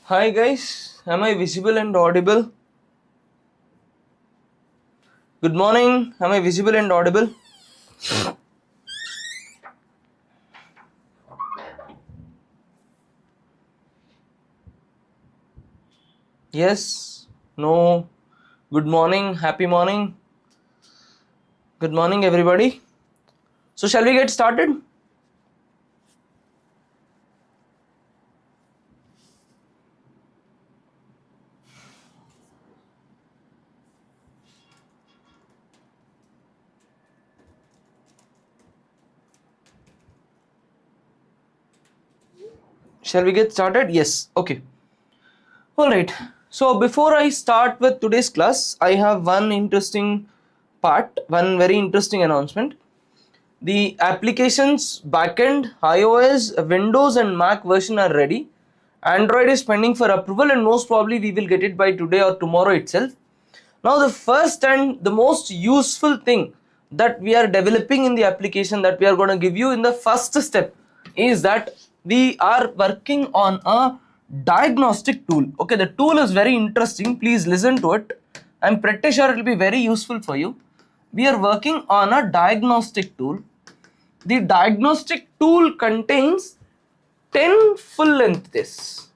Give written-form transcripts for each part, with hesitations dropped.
Hi guys, am I visible and audible? Good morning, am I visible and audible? Yes, no, good morning, happy morning. Good morning everybody. So shall we get started? Shall we get started? Yes, okay. Alright, so before I start with today's class, I have one very interesting announcement. The applications backend, iOS, Windows and Mac version are ready. Android is pending for approval and most probably we will get it by today or tomorrow itself. Now the first and the most useful thing that we are developing in the application that we are going to give you in the first step is that we are working on a diagnostic tool. Okay, the tool is very interesting. Please listen to it. I'm pretty sure it will be very useful for you. We are working on a diagnostic tool. The diagnostic tool contains 10 full length tests.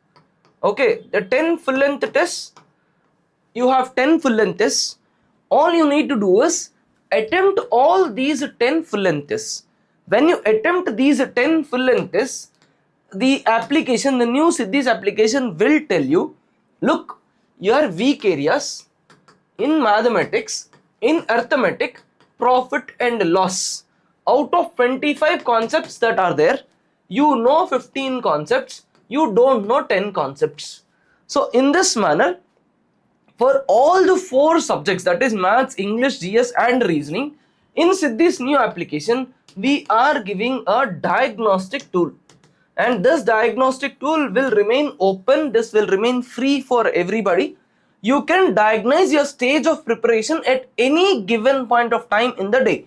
Okay, the 10 full length tests, you have 10 full length tests. All you need to do is attempt all these 10 full length tests. When you attempt these 10 full length tests, the application, the new Siddhi's application will tell you, look, your weak areas in mathematics, in arithmetic, profit and loss. Out of 25 concepts that are there, you know 15 concepts, you don't know 10 concepts. So in this manner, for all the 4 subjects, that is maths, English, GS and reasoning, in Siddhi's new application, we are giving a diagnostic tool. And this diagnostic tool will remain open, this will remain free for everybody. You can diagnose your stage of preparation at any given point of time in the day.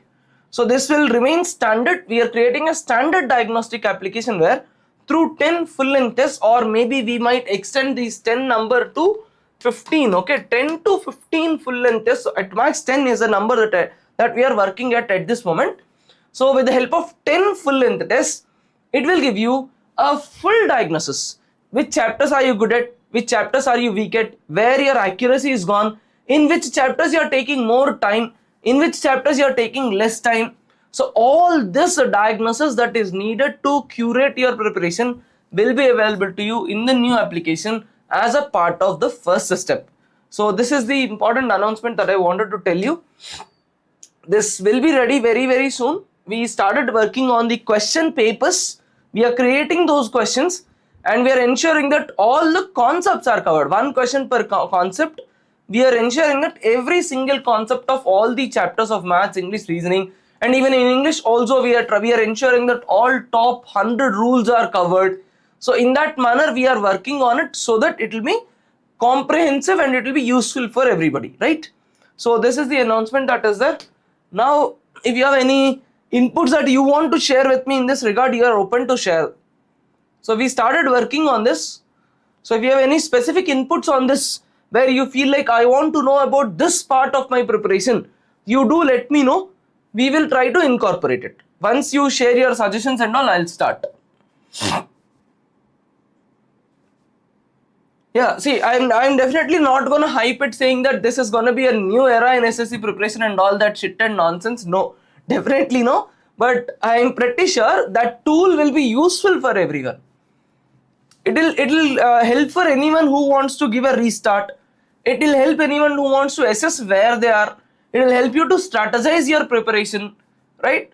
So this will remain standard. We are creating a standard diagnostic application where through 10 full length tests, or maybe we might extend these 10 number to 15. Okay, 10 to 15 full length tests. So at max 10 is the number that we are working at this moment. So with the help of 10 full length tests, it will give you a full diagnosis. Which chapters are you good at? Which chapters are you weak at? Where your accuracy is gone? In which chapters you are taking more time? In which chapters you are taking less time? So all this diagnosis that is needed to curate your preparation will be available to you in the new application as a part of the first step. So this is the important announcement that I wanted to tell you. This will be ready very soon. We started working on the question papers. We are creating those questions and we are ensuring that all the concepts are covered. One question per concept. We are ensuring that every single concept of all the chapters of maths, English, reasoning, and even in English also we are ensuring that all top 100 rules are covered. So in that manner we are working on it so that it will be comprehensive and it will be useful for everybody, right? So this is the announcement that is there. Now if you have any inputs that you want to share with me in this regard, you are open to share. So we started working on this. So if you have any specific inputs on this where you feel like I want to know about this part of my preparation, you do let me know. We will try to incorporate it. Once you share your suggestions and all, I'll start. Yeah, see, I'm definitely not going to hype it saying that this is going to be a new era in SSC preparation and all that shit and nonsense. No, definitely no. But I'm pretty sure that tool will be useful for everyone. It'll help for anyone who wants to give a restart. It will help anyone who wants to assess where they are. It will help you to strategize your preparation, right?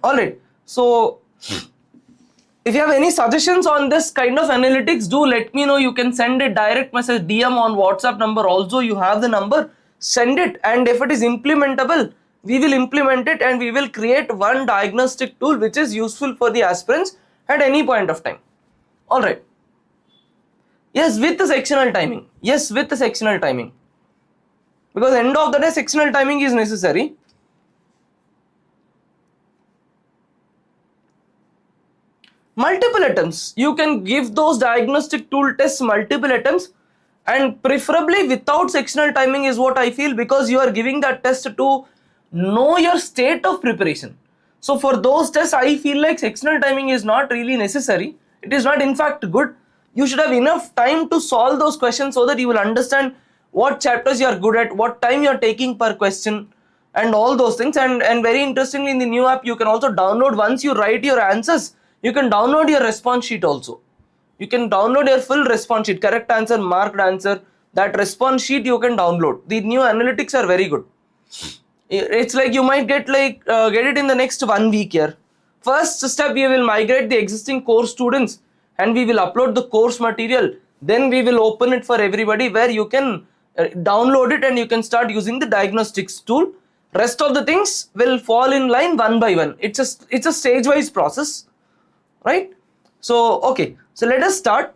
All right. So if you have any suggestions on this kind of analytics, do let me know. You can send a direct message, DM on WhatsApp number. Also, you have the number. Send it, and if it is implementable, we will implement it and we will create one diagnostic tool which is useful for the aspirants at any point of time. All right. Yes, with the sectional timing. Yes, with the sectional timing. Because end of the day, sectional timing is necessary. multiple attempts. You can give those diagnostic tool tests multiple attempts, and preferably without sectional timing is what I feel, because you are giving that test to know your state of preparation. So for those tests, I feel like sectional timing is not really necessary. It is not in fact good. You should have enough time to solve those questions so that you will understand what chapters you are good at, what time you are taking per question, and all those things. And very interestingly, in the new app, you can also download, once you write your answers, you can download your response sheet also. You can download your full response sheet, correct answer, marked answer, that response sheet you can download. The new analytics are very good. It's like you might get it in the next 1 week here. First step, we will migrate the existing course students and we will upload the course material. Then we will open it for everybody, where you can download it and you can start using the diagnostics tool. Rest of the things will fall in line one by one. It's a stage wise process, right? So okay, so let us start.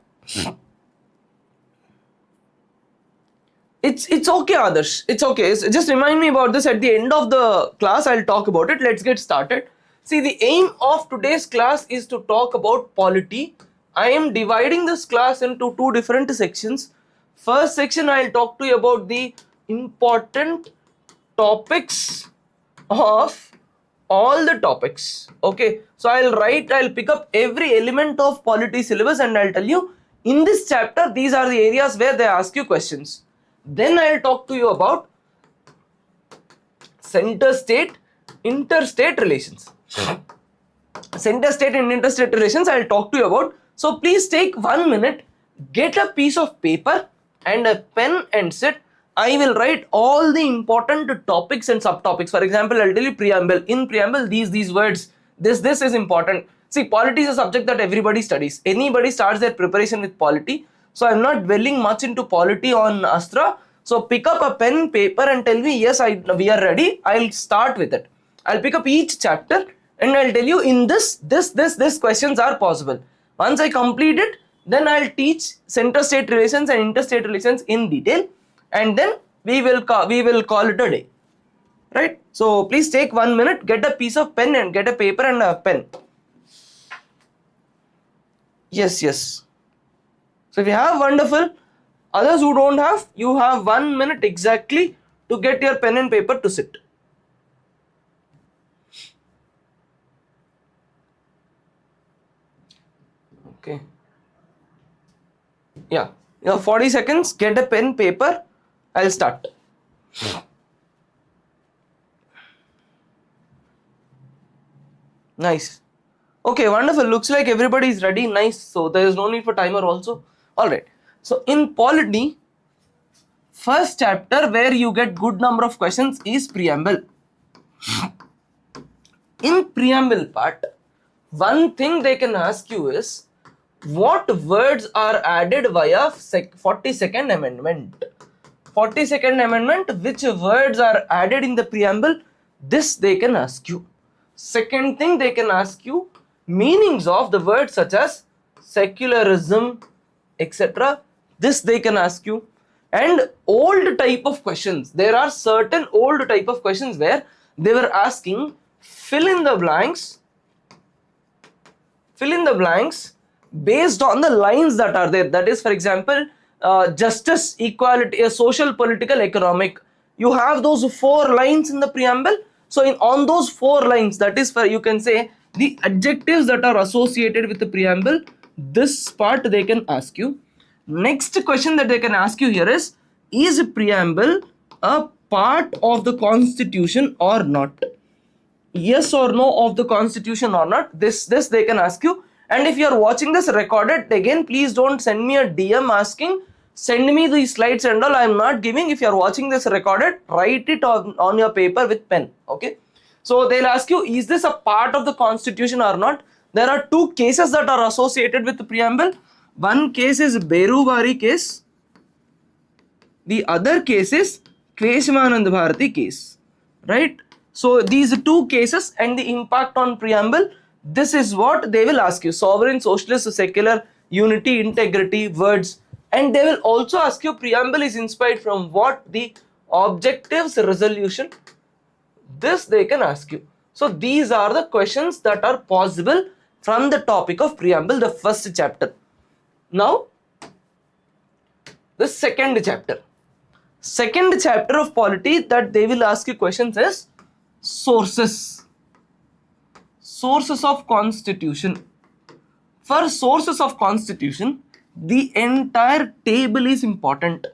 It's okay, Adarsh. It's okay. Just remind me about this at the end of the class. I'll talk about it. Let's get started. See, the aim of today's class is to talk about polity. I am dividing this class into two different sections. First section, I'll talk to you about the important topics of all the topics. Okay, so I'll pick up every element of polity syllabus and I'll tell you, in this chapter, these are the areas where they ask you questions. Then I'll talk to you about center state, interstate relations. Center state and interstate relations I'll talk to you about. So please take 1 minute, get a piece of paper and a pen and sit. I will write all the important topics and subtopics. For example, I'll tell you preamble. In preamble, these words, this is important. See, polity is a subject that everybody studies. Anybody starts their preparation with polity. So I'm not dwelling much into polity on Astra. So pick up a pen, paper and tell me, yes, we are ready. I'll start with it. I'll pick up each chapter and I'll tell you, in this questions are possible. Once I complete it, then I'll teach center state relations and interstate relations in detail, and then we will call it a day, right? So please take 1 minute, get a piece of pen and get a paper and a pen. Yes. So if you have, wonderful. Others who don't have, you have 1 minute exactly to get your pen and paper to sit. Okay. Yeah, 40 seconds, get a pen, paper, I'll start. Nice. Okay, wonderful. Looks like everybody is ready. Nice. So there is no need for timer also. Alright. So in polity, first chapter where you get good number of questions is preamble. In preamble part, one thing they can ask you is, what words are added via 42nd amendment? 42nd amendment, which words are added in the preamble? This they can ask you. Second thing, they can ask you meanings of the words such as secularism, etc. This they can ask you. And old type of questions. There are certain old type of questions where they were asking fill in the blanks based on the lines that are there. That is, for example, justice, equality, social, political, economic. You have those 4 lines in the preamble. So on those 4 lines, that is, for you can say the adjectives that are associated with the preamble, this part they can ask you. Next question that they can ask you here is preamble a part of the constitution or not? Yes or no of the constitution or not? This they can ask you. And if you are watching this recorded, again, please don't send me a DM asking, send me the slides and all. I am not giving. If you are watching this recorded, write it on your paper with pen. Okay. So they'll ask you, is this a part of the constitution or not? There are 2 cases that are associated with the preamble. One case is Berubari case. The other case is Keshmanand Bharati case. Right. So these 2 cases and the impact on preamble, this is what they will ask you. Sovereign, socialist, secular, unity, integrity, words. And they will also ask you preamble is inspired from what? The objectives resolution. This they can ask you. So these are the questions that are possible from the topic of preamble, the first chapter. Now, the second chapter. Second chapter of polity that they will ask you questions is sources. Sources of constitution. For sources of constitution, the entire table is important.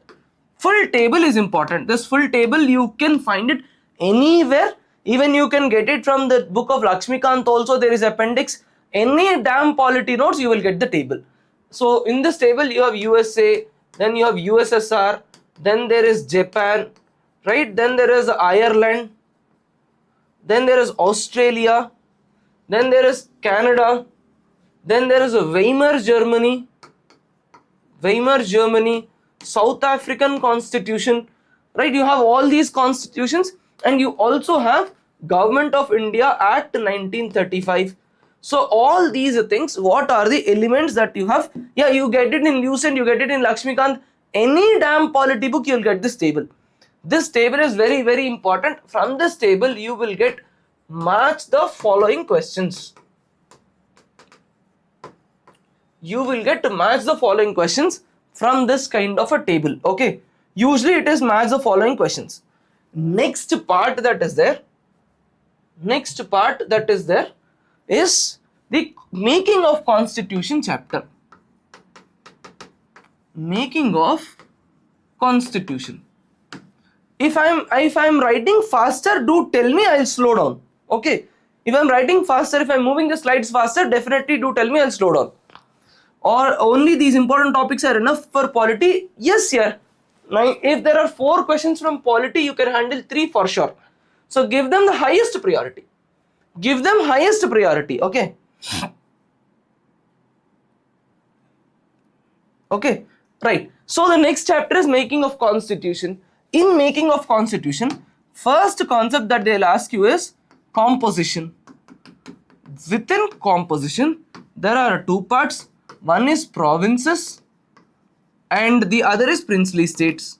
Full table is important. This full table you can find it anywhere. Even you can get it from the book of Lakshmikant also. There is appendix. Any damn polity notes you will get the table. So in this table you have USA, then you have USSR, then there is Japan, right? Then there is Ireland, then there is Australia, then there is Canada, then there is a Weimar Germany, South African Constitution, right? You have all these constitutions, and you also have Government of India Act 1935. So all these things, what are the elements that you have? Yeah, you get it in Lucent, you get it in Lakshmikant, any damn polity book, you'll get this table. This table is very, very important. From this table, you will get match the following questions. You will get to match the following questions from this kind of a table. Okay, usually it is match the following questions. Next part that is there is the making of constitution chapter. Making of constitution. If I'm writing faster, do tell me, I'll slow down. Okay, if I'm writing faster, if I'm moving the slides faster, definitely do tell me, I'll slow down. Or only these important topics are enough for polity? Yes, yeah. Now, if there are 4 questions from polity, you can handle 3 for sure. So give them the highest priority. Give them highest priority. Okay. Okay. Right. So the next chapter is making of constitution. In making of constitution, first concept that they'll ask you is composition. Within composition, there are 2 parts. One is provinces and the other is princely states.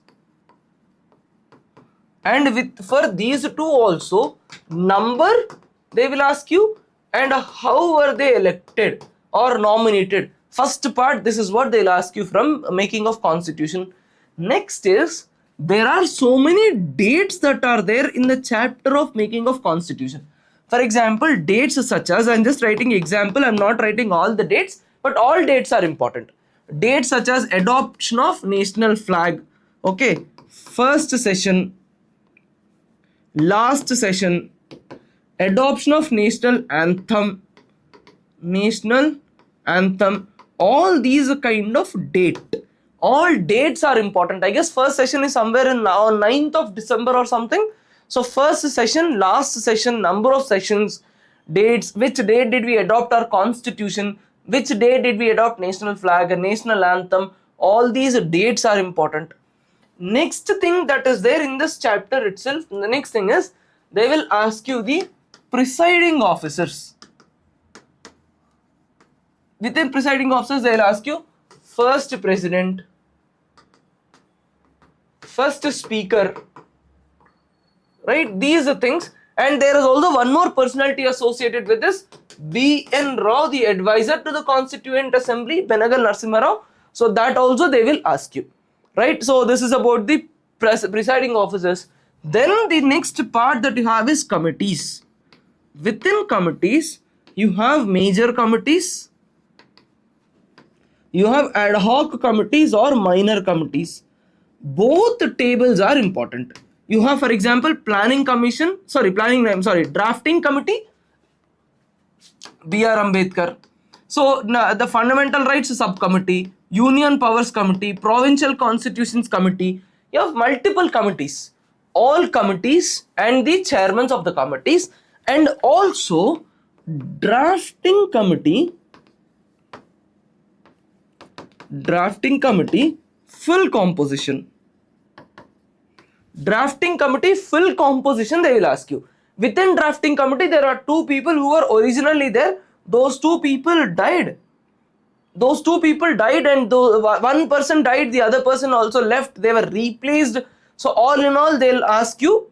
And for these 2 also, number they will ask you, and how were they elected or nominated. First part, this is what they'll ask you from making of constitution. Next is, there are so many dates that are there in the chapter of making of constitution. For example, dates such as, I'm just writing example, I'm not writing all the dates, but all dates are important. Dates such as adoption of national flag, okay, first session, last session, adoption of national anthem, all these kind of date. All dates are important. I guess first session is somewhere in 9th of December or something. So first session, last session, number of sessions, dates, which date did we adopt our constitution, which day did we adopt national flag, a national anthem, all these dates are important. Next thing that is there in this chapter itself, the next thing is, they will ask you the presiding officers. Within presiding officers, they will ask you first president, first speaker, right? These are things. And there is also one more personality associated with this, B.N. Rao, the advisor to the Constituent Assembly, Benagal Narasimha Rao. So that also they will ask you, right? So this is about the presiding officers. Then the next part that you have is committees. Within committees, you have major committees, you have ad hoc committees or minor committees. Both tables are important. You have, for example, drafting committee, B.R. Ambedkar. So the fundamental rights subcommittee, union powers committee, provincial constitutions committee. You have multiple committees, all committees and the chairmen of the committees, and also drafting committee, full composition. Drafting committee, full composition, they will ask you. Within drafting committee, there are 2 people who were originally there. Those 2 people died. And one person died, the other person also left. They were replaced. So all in all, they'll ask you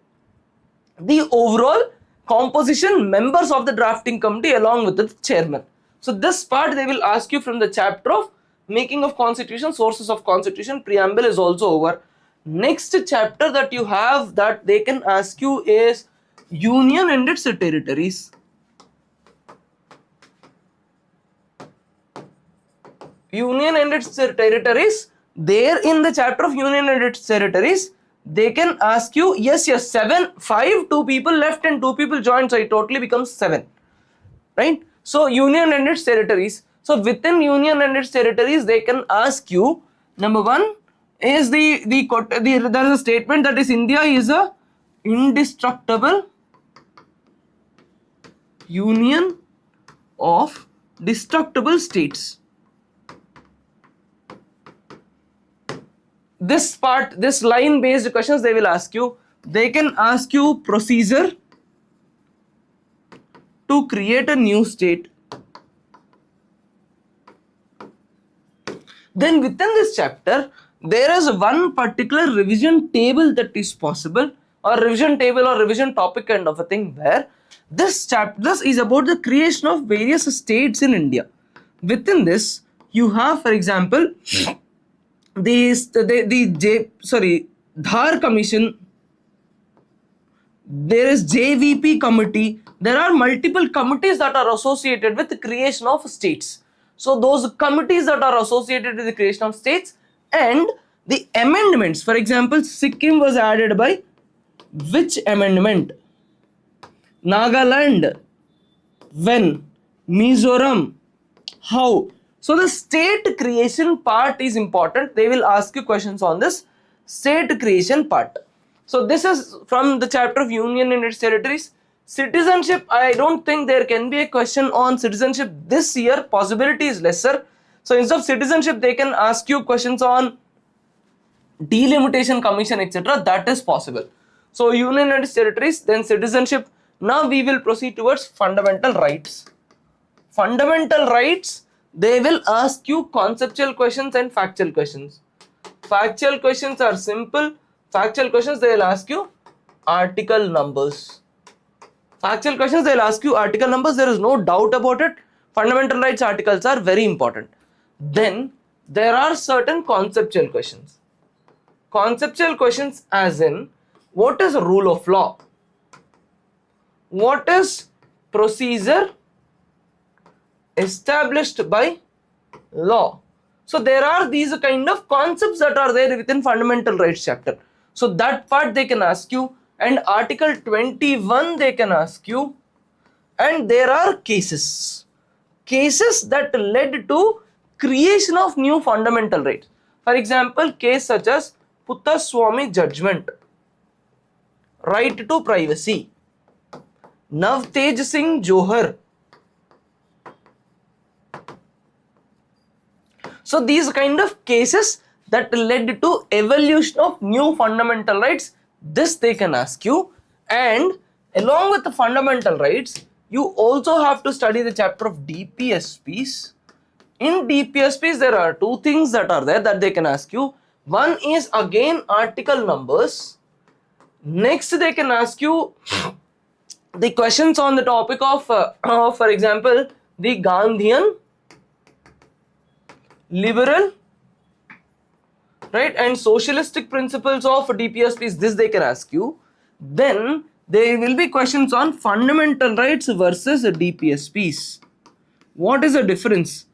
the overall composition, members of the drafting committee along with the chairman. So this part they will ask you from the chapter of making of constitution, sources of constitution, preamble is also over. Next chapter that you have that they can ask you is union and its territories. Union and its territories. There in the chapter of union and its territories, they can ask you, yes, 7, 5, 2 people left and 2 people joined, so it totally becomes 7, right? So union and its territories. So within union and its territories, they can ask you, number 1 is there is a statement that is India is a indestructible union of destructible states. This part, this line based questions they will ask you. They can ask you procedure to create a new state. Then within this chapter, there is one particular revision table that is possible, or revision table or revision topic kind of a thing, where this chapter is about the creation of various states in India. Within this, you have, for example, Dhar Commission, there is JVP committee, there are multiple committees that are associated with the creation of states. So those committees that are associated with the creation of states and the amendments, for example, Sikkim was added by which amendment? Nagaland, when? Mizoram, how? So the state creation part is important. They will ask you questions on this state creation part. So this is from the chapter of union and its territories. Citizenship, I don't think there can be a question on citizenship this year. Possibility is lesser. So instead of citizenship, they can ask you questions on delimitation commission, etc. That is possible. So union and its territories, then citizenship. Now we will proceed towards fundamental rights. Fundamental rights, they will ask you conceptual questions and factual questions. Factual questions are simple. Factual questions, they will ask you article numbers. Factual questions, they will ask you article numbers. There is no doubt about it. Fundamental rights articles are very important. Then there are certain conceptual questions. Conceptual questions as in, what is a rule of law? What is procedure established by law? So there are these kind of concepts that are there within fundamental rights chapter. So that part they can ask you, and article 21 they can ask you, and there are cases that led to creation of new fundamental rights. For example, case such as Puttaswamy judgment, right to privacy, Navtej Singh Johar. So these kind of cases that led to evolution of new fundamental rights, this they can ask you. And along with the fundamental rights, you also have to study the chapter of DPSPs. In DPSPs, there are two things that are there that they can ask you. One is again article numbers. Next, they can ask you the questions on the topic of, for example, the Gandhian, liberal, right, and socialistic principles of DPSPs. This they can ask you. Then there will be questions on fundamental rights versus DPSPs. What is the difference?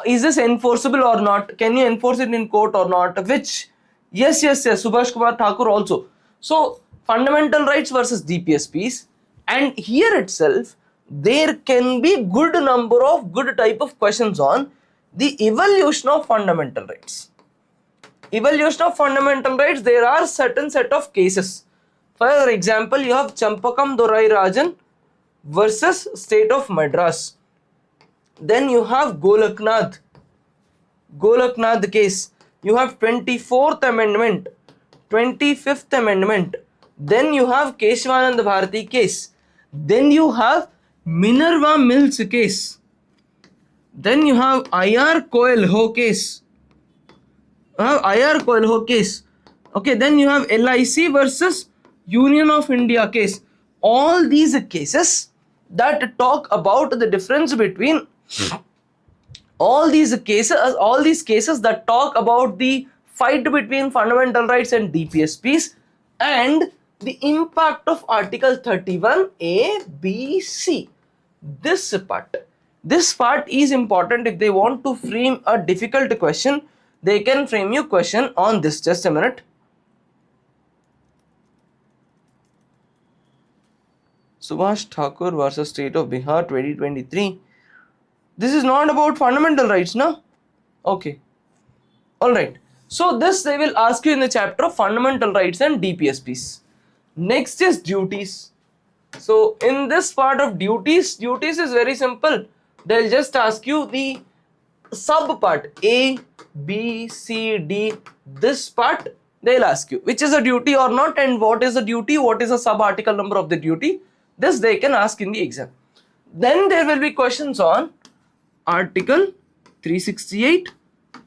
Is this enforceable or not? Can you enforce it in court or not? Which? Yes, Subhash Kumar Thakur also. So fundamental rights versus DPSPs. And here itself, there can be good number of good type of questions on the evolution of fundamental rights. Evolution of fundamental rights, there are certain set of cases. For example, you have Champakam Dorai Rajan versus State of Madras. Then you have Golaknath case. You have 24th Amendment, 25th Amendment. Then you have Keshavanand Bharati case. Then you have Minerva Mills case. Then you have IR Coelho case. Okay, then you have LIC versus Union of India case. All these cases that talk about the difference between all these cases that talk about the fight between fundamental rights and DPSPs and the impact of Article 31 A, B, C. This part is important. If they want to frame a difficult question, they can frame you question on this. Just a minute. Subhash Thakur versus State of Bihar 2023. This is not about fundamental rights, no? Okay. Alright. So this they will ask you in the chapter of fundamental rights and DPSPs. Next is duties. So in this part of duties is very simple. They'll just ask you the sub part A, B, C, D. This part they'll ask you which is a duty or not, and what is a duty, what is a sub article number of the duty. This they can ask in the exam. Then there will be questions on Article 368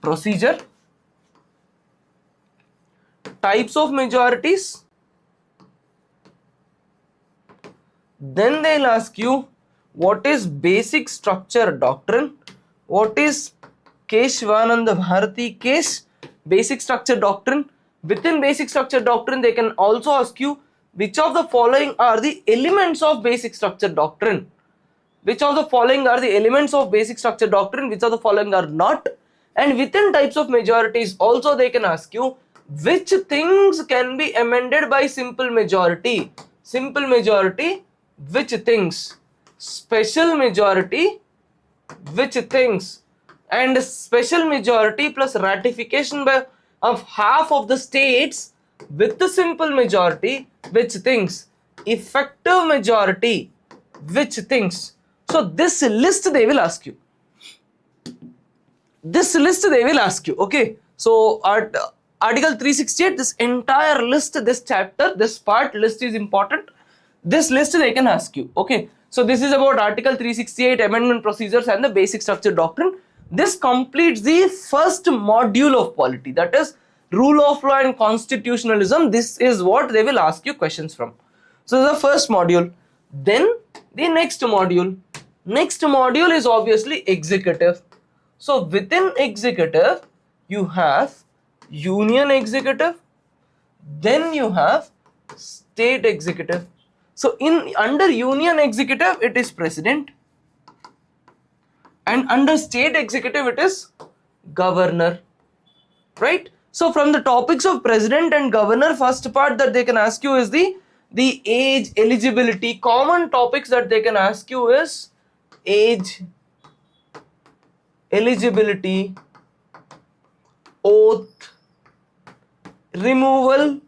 procedure, types of majorities. Then they'll ask you what is basic structure doctrine, what is Keshwananda Bharati case, basic structure doctrine. Within basic structure doctrine they can also ask you which of the following are the elements of basic structure doctrine, which of the following are the elements of basic structure doctrine, which of the following are not. And within types of majorities also they can ask you which things can be amended by simple majority, which things, special majority, which things, and special majority plus ratification by of half of the states with the simple majority, which things, effective majority, which things. So this list they will ask you. Okay. So Article 368, this entire list, this chapter, this part list is important. This list they can ask you. Okay. So this is about Article 368 amendment procedures and the basic structure doctrine. This completes the first module of polity, that is rule of law and constitutionalism. This is what they will ask you questions from. So the first module. Then the next module is obviously executive. So within executive you have union executive, then you have state executive. So under union executive it is president, and under state executive it is governor, right? So from the topics of president and governor, first part that they can ask you is the age, eligibility. Common topics that they can ask you is age, eligibility, oath, removal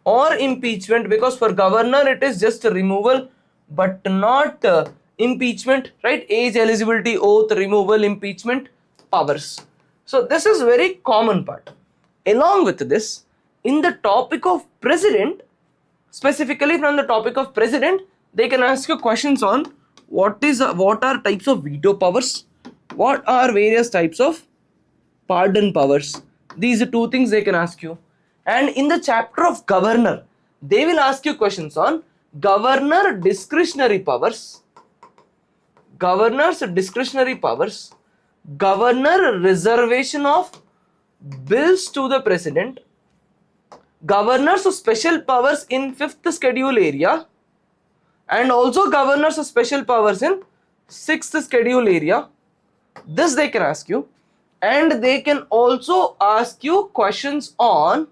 or impeachment, because for governor it is just removal but not impeachment, right? Age, eligibility, oath, removal, impeachment, powers. So this is very common part. Along with this, in the topic of president, specifically from the topic of president, they can ask you questions on what are types of veto powers, what are various types of pardon powers. These are two things they can ask you. And in the chapter of governor, they will ask you questions on governor discretionary powers, governor's discretionary powers, governor reservation of bills to the president, governor's special powers in 5th schedule area, and also governor's special powers in 6th schedule area. This they can ask you. And they can also ask you questions on,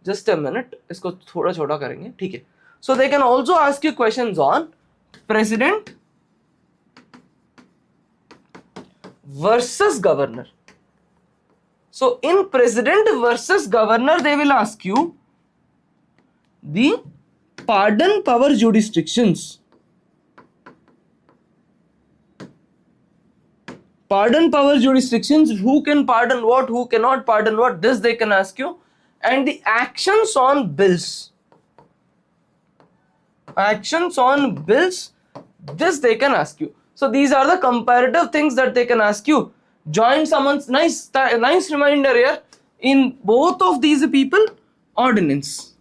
just a minute, isko thoda chota karenge, theek hai. So they can also ask you questions on president versus governor. So in president versus governor, they will ask you the pardon power jurisdictions. Pardon power jurisdictions, who can pardon what, who cannot pardon what, this they can ask you. And the actions on bills. Actions on bills, this they can ask you. So these are the comparative things that they can ask you. Joint summons, nice reminder here. In both of these people, ordinance.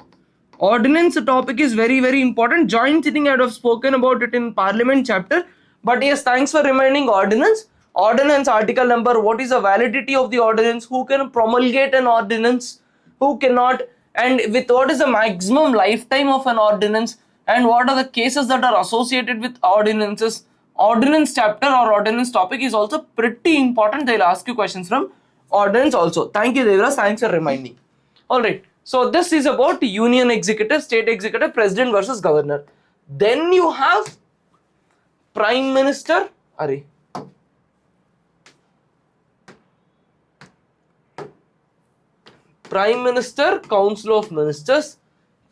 Ordinance topic is very, very important. Joint sitting, I would have spoken about it in parliament chapter. But yes, thanks for reminding ordinance. ordinance article number, what is the validity of the ordinance, who can promulgate an ordinance, who cannot, and with what is the maximum lifetime of an ordinance, and what are the cases that are associated with ordinances. Ordinance chapter or ordinance topic is also pretty important. They'll ask you questions from ordinance also. Thank you, Devraj. Thanks for reminding. Alright, so this is about union executive, state executive, president versus governor. Then you have prime minister, prime minister, council of ministers,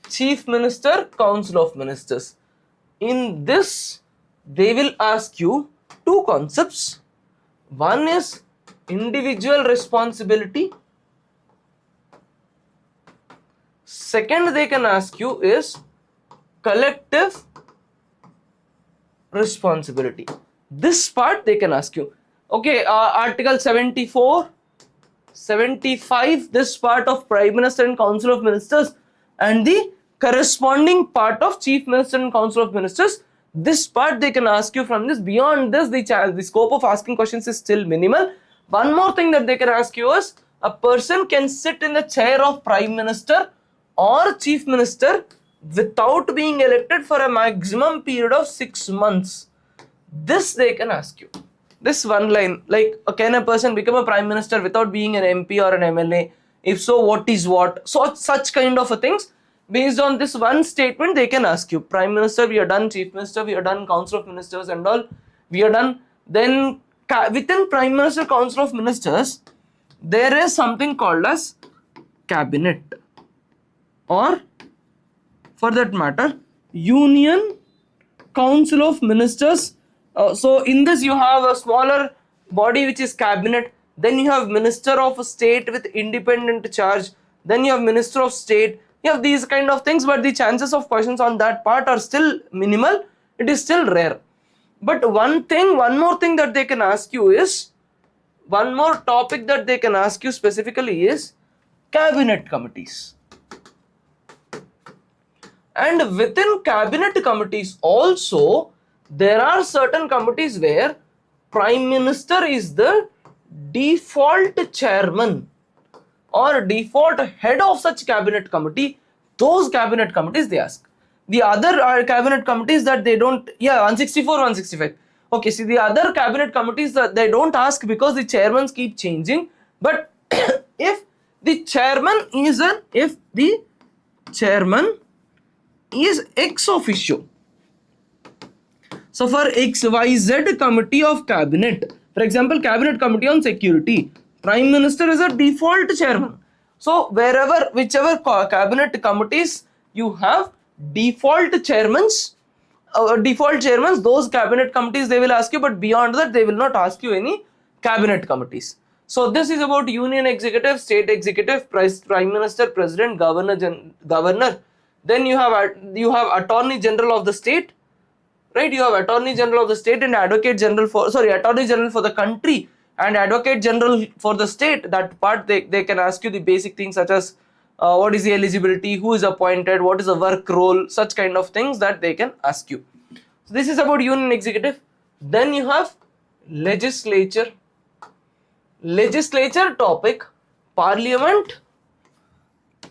chief minister, council of ministers. In this, they will ask you two concepts. One is individual responsibility. Second, they can ask you is collective responsibility. This part they can ask you. Okay, Article 74, 75, this part of Prime Minister and Council of Ministers, and the corresponding part of Chief Minister and Council of Ministers. This part they can ask you from this. Beyond this, the scope of asking questions is still minimal. One more thing that they can ask you is, a person can sit in the chair of Prime Minister or Chief Minister without being elected for a maximum period of 6 months. This they can ask you. This one line, like, can a person become a Prime Minister without being an MP or an MLA? If so, what is what? So such kind of a things. Based on this one statement, they can ask you. Prime Minister, we are done. Chief Minister, we are done. Council of Ministers and all, we are done. Then within Prime Minister, Council of Ministers, there is something called as Cabinet, or for that matter, Union Council of Ministers. So in this you have a smaller body which is Cabinet. Then you have Minister of State with independent charge. Then you have Minister of State. You have these kind of things, but the chances of questions on that part are still minimal. It is still rare. But one more thing that they can ask you is, one more topic that they can ask you specifically is Cabinet committees. And within Cabinet committees also, there are certain committees where Prime Minister is the default chairman or default head of such Cabinet committee. Those Cabinet committees they ask. The other Cabinet committees that they don't, 164, 165. Okay, see, the other Cabinet committees that they don't ask because the chairmans keep changing. But if the chairman is ex officio. So for XYZ committee of Cabinet, for example, Cabinet Committee on Security, Prime Minister is a default chairman. So whichever Cabinet committees you have default chairmen, those Cabinet committees they will ask you, but beyond that they will not ask you any Cabinet committees. So this is about Union Executive, State Executive, Prime Minister, President, Governor. Then you have Attorney General of the State, right? You have Attorney General of the State and Attorney General for the country and Advocate General for the state. That part they can ask you the basic things such as what is the eligibility, who is appointed, what is the work role, such kind of things that they can ask you. So this is about Union Executive. Then you have Legislature. Legislature topic, Parliament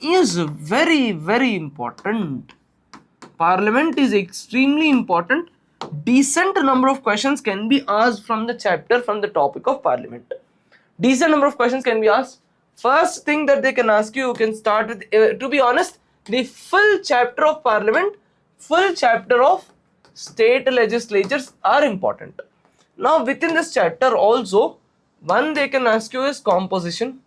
is very, very important. Parliament is extremely important. Decent number of questions can be asked from the chapter, from the topic of Parliament. Decent number of questions can be asked. First thing that they can ask you can start with, to be honest, the full chapter of Parliament, full chapter of state legislatures are important. Now within this chapter also, one they can ask you is composition.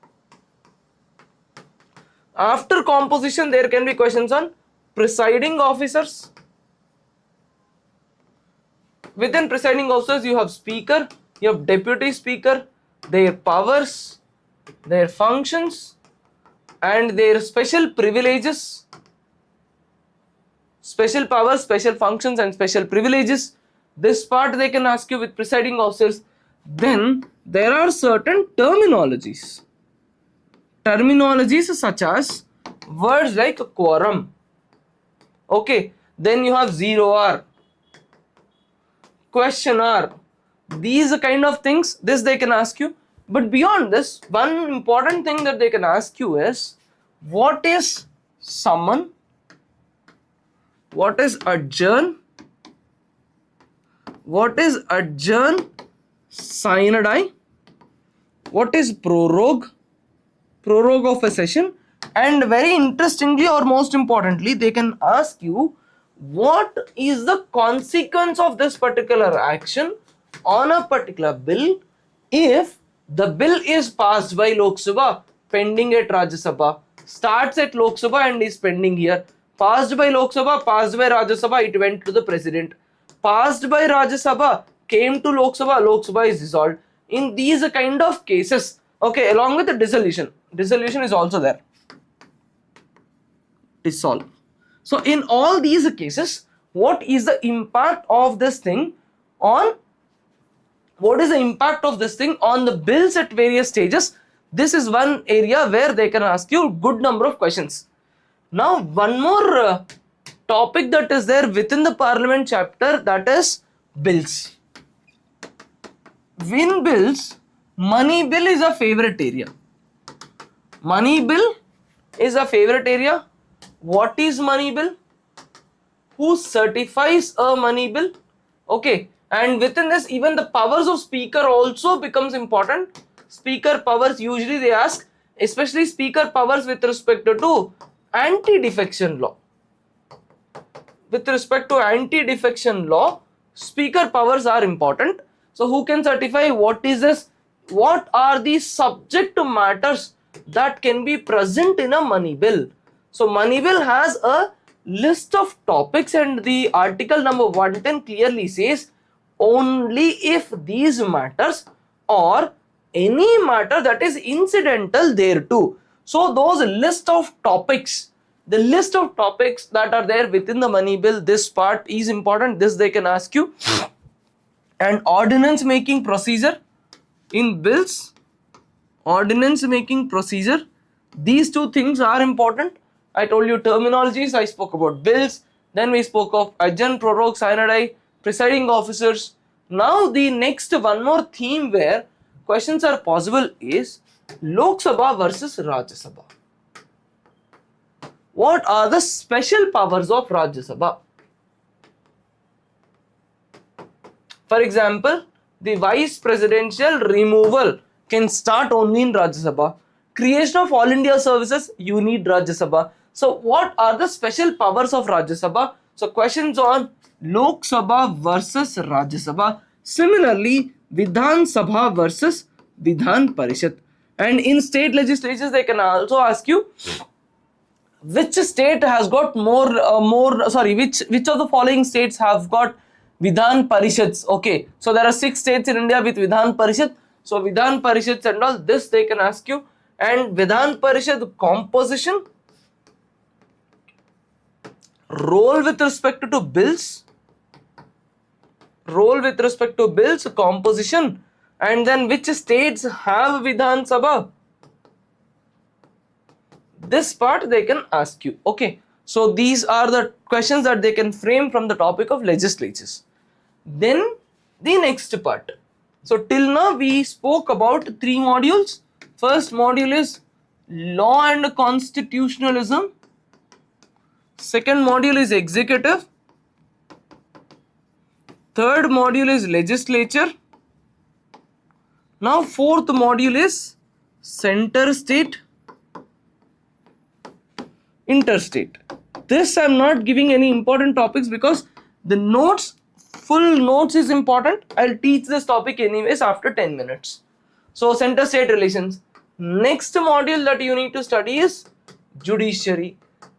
After composition, there can be questions on presiding officers. Within presiding officers, you have speaker, you have deputy speaker, their powers, their functions, and their special privileges, special powers, special functions, and special privileges. This part they can ask you with presiding officers. Then there are certain terminologies. Terminologies such as words like quorum. Okay, then you have 0R, question hour, These kind of things, this they can ask you. But beyond this, one important thing that they can ask you is, what is summon, what is adjourn, what is adjourn sine die, what is prorogue of a session, and very interestingly or most importantly, they can ask you what is the consequence of this particular action on a particular bill if the bill is passed by Lok Sabha, pending at Rajya Sabha, starts at Lok Sabha and is pending here, passed by Lok Sabha, passed by Rajya Sabha, it went to the president, passed by Rajya Sabha, came to Lok Sabha is dissolved. In these kind of cases, okay, along with the dissolution is also there, dissolve. So in all these cases, what is the impact of this thing on the bills at various stages? This is one area where they can ask you good number of questions. Now one more topic that is there within the parliament chapter, that is bills. Win bills, money bill is a favorite area. Money bill is a favorite area. What is money bill? Who certifies a money bill? Okay, and within this, even the powers of speaker also becomes important. Speaker powers, usually they ask, especially speaker powers with respect to anti-defection law. With respect to anti-defection law, speaker powers are important. So who can certify? What is this? What are the subject matters that can be present in a money bill? So money bill has a list of topics, and the article number 110 clearly says only if these matters or any matter that is incidental thereto. So those list of topics, the list of topics that are there within the money bill, this part is important. This they can ask you. And ordinance making procedure in bills, ordinance making procedure, these two things are important. I told you terminologies, I spoke about bills, then we spoke of adjourn, prorogue, sine die, presiding officers. Now the next one more theme where questions are possible is Lok Sabha versus Rajya Sabha. What are the special powers of Rajya Sabha? For example, the vice presidential removal can start only in Rajya Sabha. Creation of All India services, you need Rajya Sabha. So what are the special powers of Rajya Sabha? So questions on Lok Sabha versus Rajya Sabha. Similarly, Vidhan Sabha versus Vidhan Parishad. And in state legislatures, they can also ask you which state has got which of the following states have got Vidhan Parishads. Okay, so there are 6 states in India with Vidhan Parishad. So Vidhan Parishads and all this they can ask you. And Vidhan Parishad composition, role with respect to bills, composition, and then which states have Vidhan Sabha. This part they can ask you. Okay, so these are the questions that they can frame from the topic of legislatures. Then the next part. So till now we spoke about 3 modules. First module is law and constitutionalism. Second module is executive. Third module is legislature. Now fourth module is center state, interstate. This I am not giving any important topics because the notes, full notes is important. I'll teach this topic anyways after 10 minutes. So center state relations. Next module that you need to study is judiciary.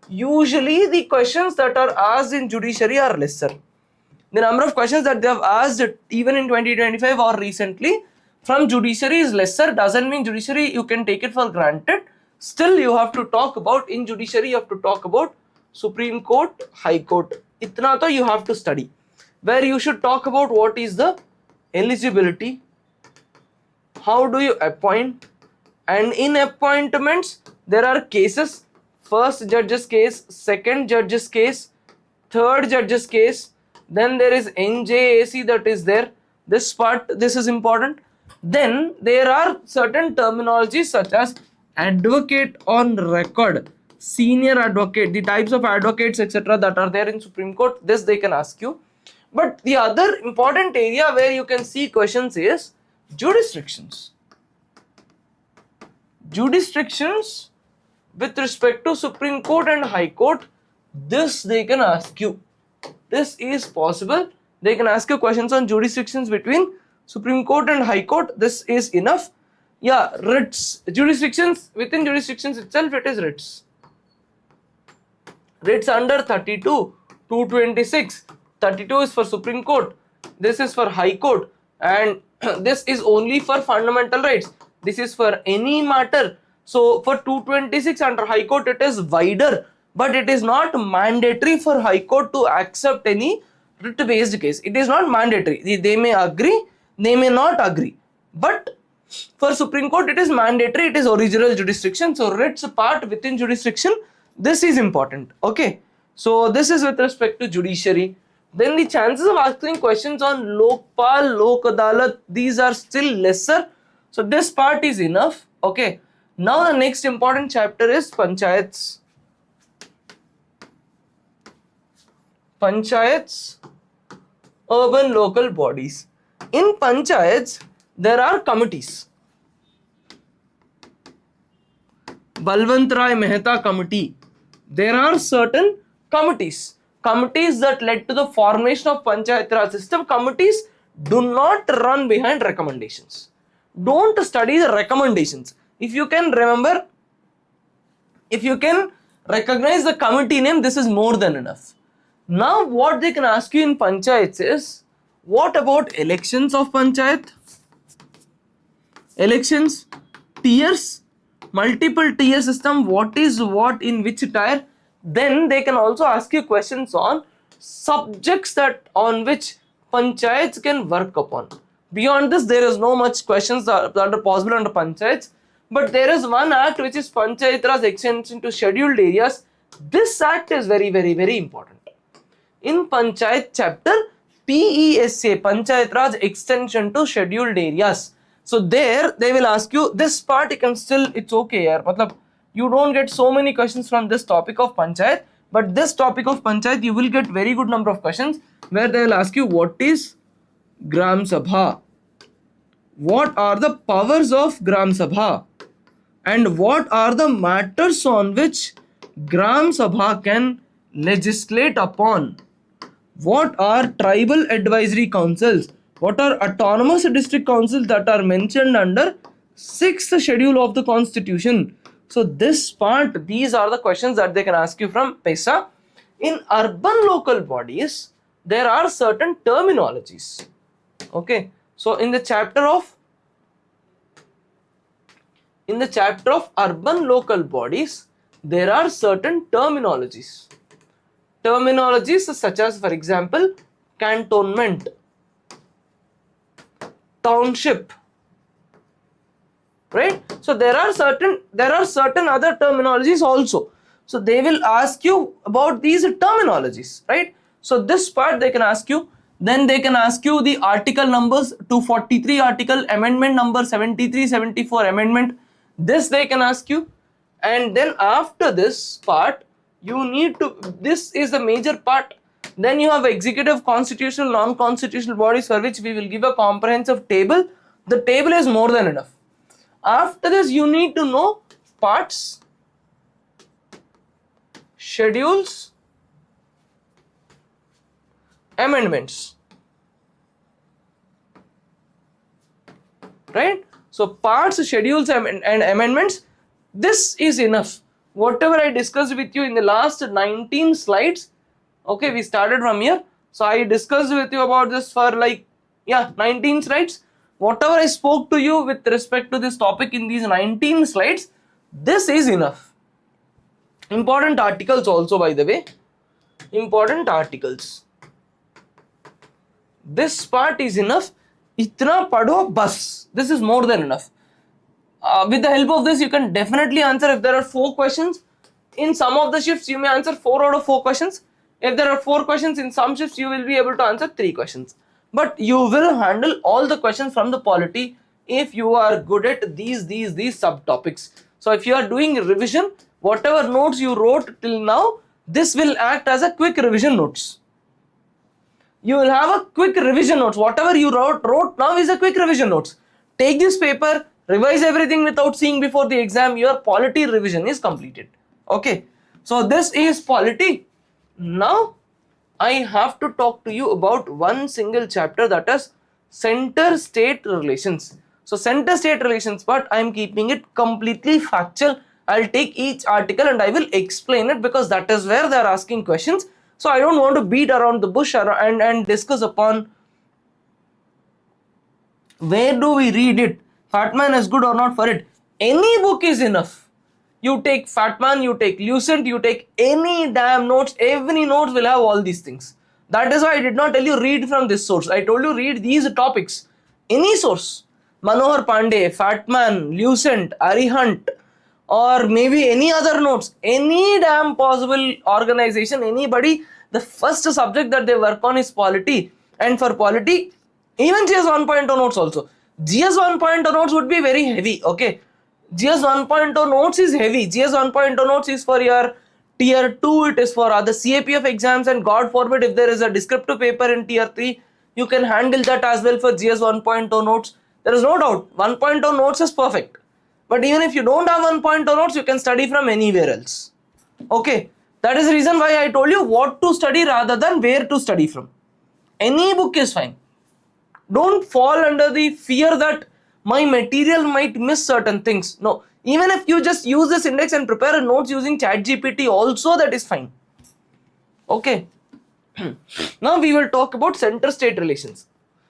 Usually the questions that are asked in judiciary are lesser. The number of questions that they have asked even in 2025 or recently from judiciary is lesser. Doesn't mean judiciary you can take it for granted. Still you have to talk about, in judiciary you have to talk about Supreme Court, High Court. Itna to you have to study. Where you should talk about what is the eligibility, how do you appoint, and in appointments there are cases, first judge's case, second judge's case, third judge's case, then there is NJAC that is there, This part, this is important. Then there are certain terminologies such as advocate on record, senior advocate, the types of advocates, etc., that are there in Supreme Court. This they can ask you. But the other important area where you can see questions is jurisdictions. Jurisdictions with respect to Supreme Court and High Court, this they can ask you. This is possible. They can ask you questions on jurisdictions between Supreme Court and High Court. This is enough. Yeah, writs, jurisdictions, within jurisdictions itself it is writs. Writs under 32, 226. 32 is for Supreme Court. This is for High Court. And this is only for fundamental rights. This is for any matter. So for 226 under High Court it is wider. But it is not mandatory for High Court to accept any writ-based case. It is not mandatory. They may agree, they may not agree. But for Supreme Court, it is mandatory. It is original jurisdiction. So writs part within jurisdiction, this is important. Okay. So this is with respect to judiciary. Then the chances of asking questions on Lokpal, Lok Adalat, these are still lesser. So this part is enough. Okay. Now the next important chapter is Panchayats. Panchayats, urban local bodies. In Panchayats, there are committees. Balwant Rai Mehta committee. There are certain committees. Committees that led to the formation of Panchayat Raj system. Committees do not run behind recommendations. Don't study the recommendations. If you can remember, if you can recognize the committee name, this is more than enough. Now what they can ask you in Panchayats is, what about elections of Panchayat? Elections, tiers, multiple tier system, what is what in which tier? Then they can also ask you questions on subjects that on which Panchayats can work upon. Beyond this, there is no much questions that are possible under Panchayats. But there is one act which is Panchayat Raj extension to scheduled areas. This act is very, very, very important. In Panchayat chapter, PESA, Panchayat Raj extension to scheduled areas. So there they will ask you this part. You can still, it's okay, yaar. Matlab, you don't get so many questions from this topic of Panchayat, but this topic of Panchayat you will get very good number of questions where they will ask you what is Gram Sabha, what are the powers of Gram Sabha, and what are the matters on which Gram Sabha can legislate upon. What are tribal advisory councils? What are autonomous district councils that are mentioned under 6th schedule of the constitution? So this part, these are the questions that they can ask you from PESA. In urban local bodies, there are certain terminologies. Okay. So in the chapter of urban local bodies, there are certain terminologies. Terminologies such as, for example, cantonment, township, right? So there are certain other terminologies also. So they will ask you about these terminologies, right? So this part they can ask you. Then they can ask you the article numbers, 243 article, amendment number 73, 74 amendment. This they can ask you. And then after this part, you need to, this is the major part. Then you have executive, constitutional, non-constitutional bodies for which we will give a comprehensive table. The table is more than enough. After this, you need to know parts, schedules, amendments. Right? So parts, schedules, and amendments, this is enough. Whatever I discussed with you in the last 19 slides, okay, we started from here. So I discussed with you about this for 19 slides. Whatever I spoke to you with respect to this topic in these 19 slides, this is enough. Important articles also, by the way. Important articles. This part is enough. Itna padho bas. This is more than enough. With the help of this, you can definitely answer. If there are 4 questions, in some of the shifts, you may answer 4 out of 4 questions. If there are 4 questions in some shifts, you will be able to answer 3 questions. but you will handle all the questions from the polity if you are good at these subtopics. So if you are doing revision, whatever notes you wrote till now, this will act as a quick revision notes. You will have a quick revision notes. Whatever you wrote now is a quick revision notes. Take this paper, revise everything without seeing before the exam. Your polity revision is completed. Okay, so this is polity. Now I have to talk to you about one single chapter, that is center-state relations. So center-state relations, but I am keeping it completely factual. I'll take each article and I will explain it, because that is where they are asking questions. So I don't want to beat around the bush and discuss upon where do we read it. Fatman is good or not for it. Any book is enough. You take Fatman, you take Lucent, you take any damn notes, every notes will have all these things. That is why I did not tell you read from this source. I told you read these topics. Any source. Manohar Pandey, Fatman, Lucent, Arihant, or maybe any other notes, any damn possible organization, anybody, the first subject that they work on is polity. And for polity, even GS 1.0 notes also. GS 1.0 notes would be very heavy, okay. GS 1.0 notes is heavy. GS 1.0 notes is for your tier 2, it is for other CAPF exams, and God forbid if there is a descriptive paper in tier 3, you can handle that as well for GS 1.0 notes. There is no doubt, 1.0 notes is perfect. But even if you don't have 1.0 notes, you can study from anywhere else. Okay, that is the reason why I told you what to study rather than where to study from. Any book is fine. Don't fall under the fear that my material might miss certain things. No, even if you just use this index and prepare a notes using ChatGPT also, that is fine. Okay. Now we will talk about center-state relations.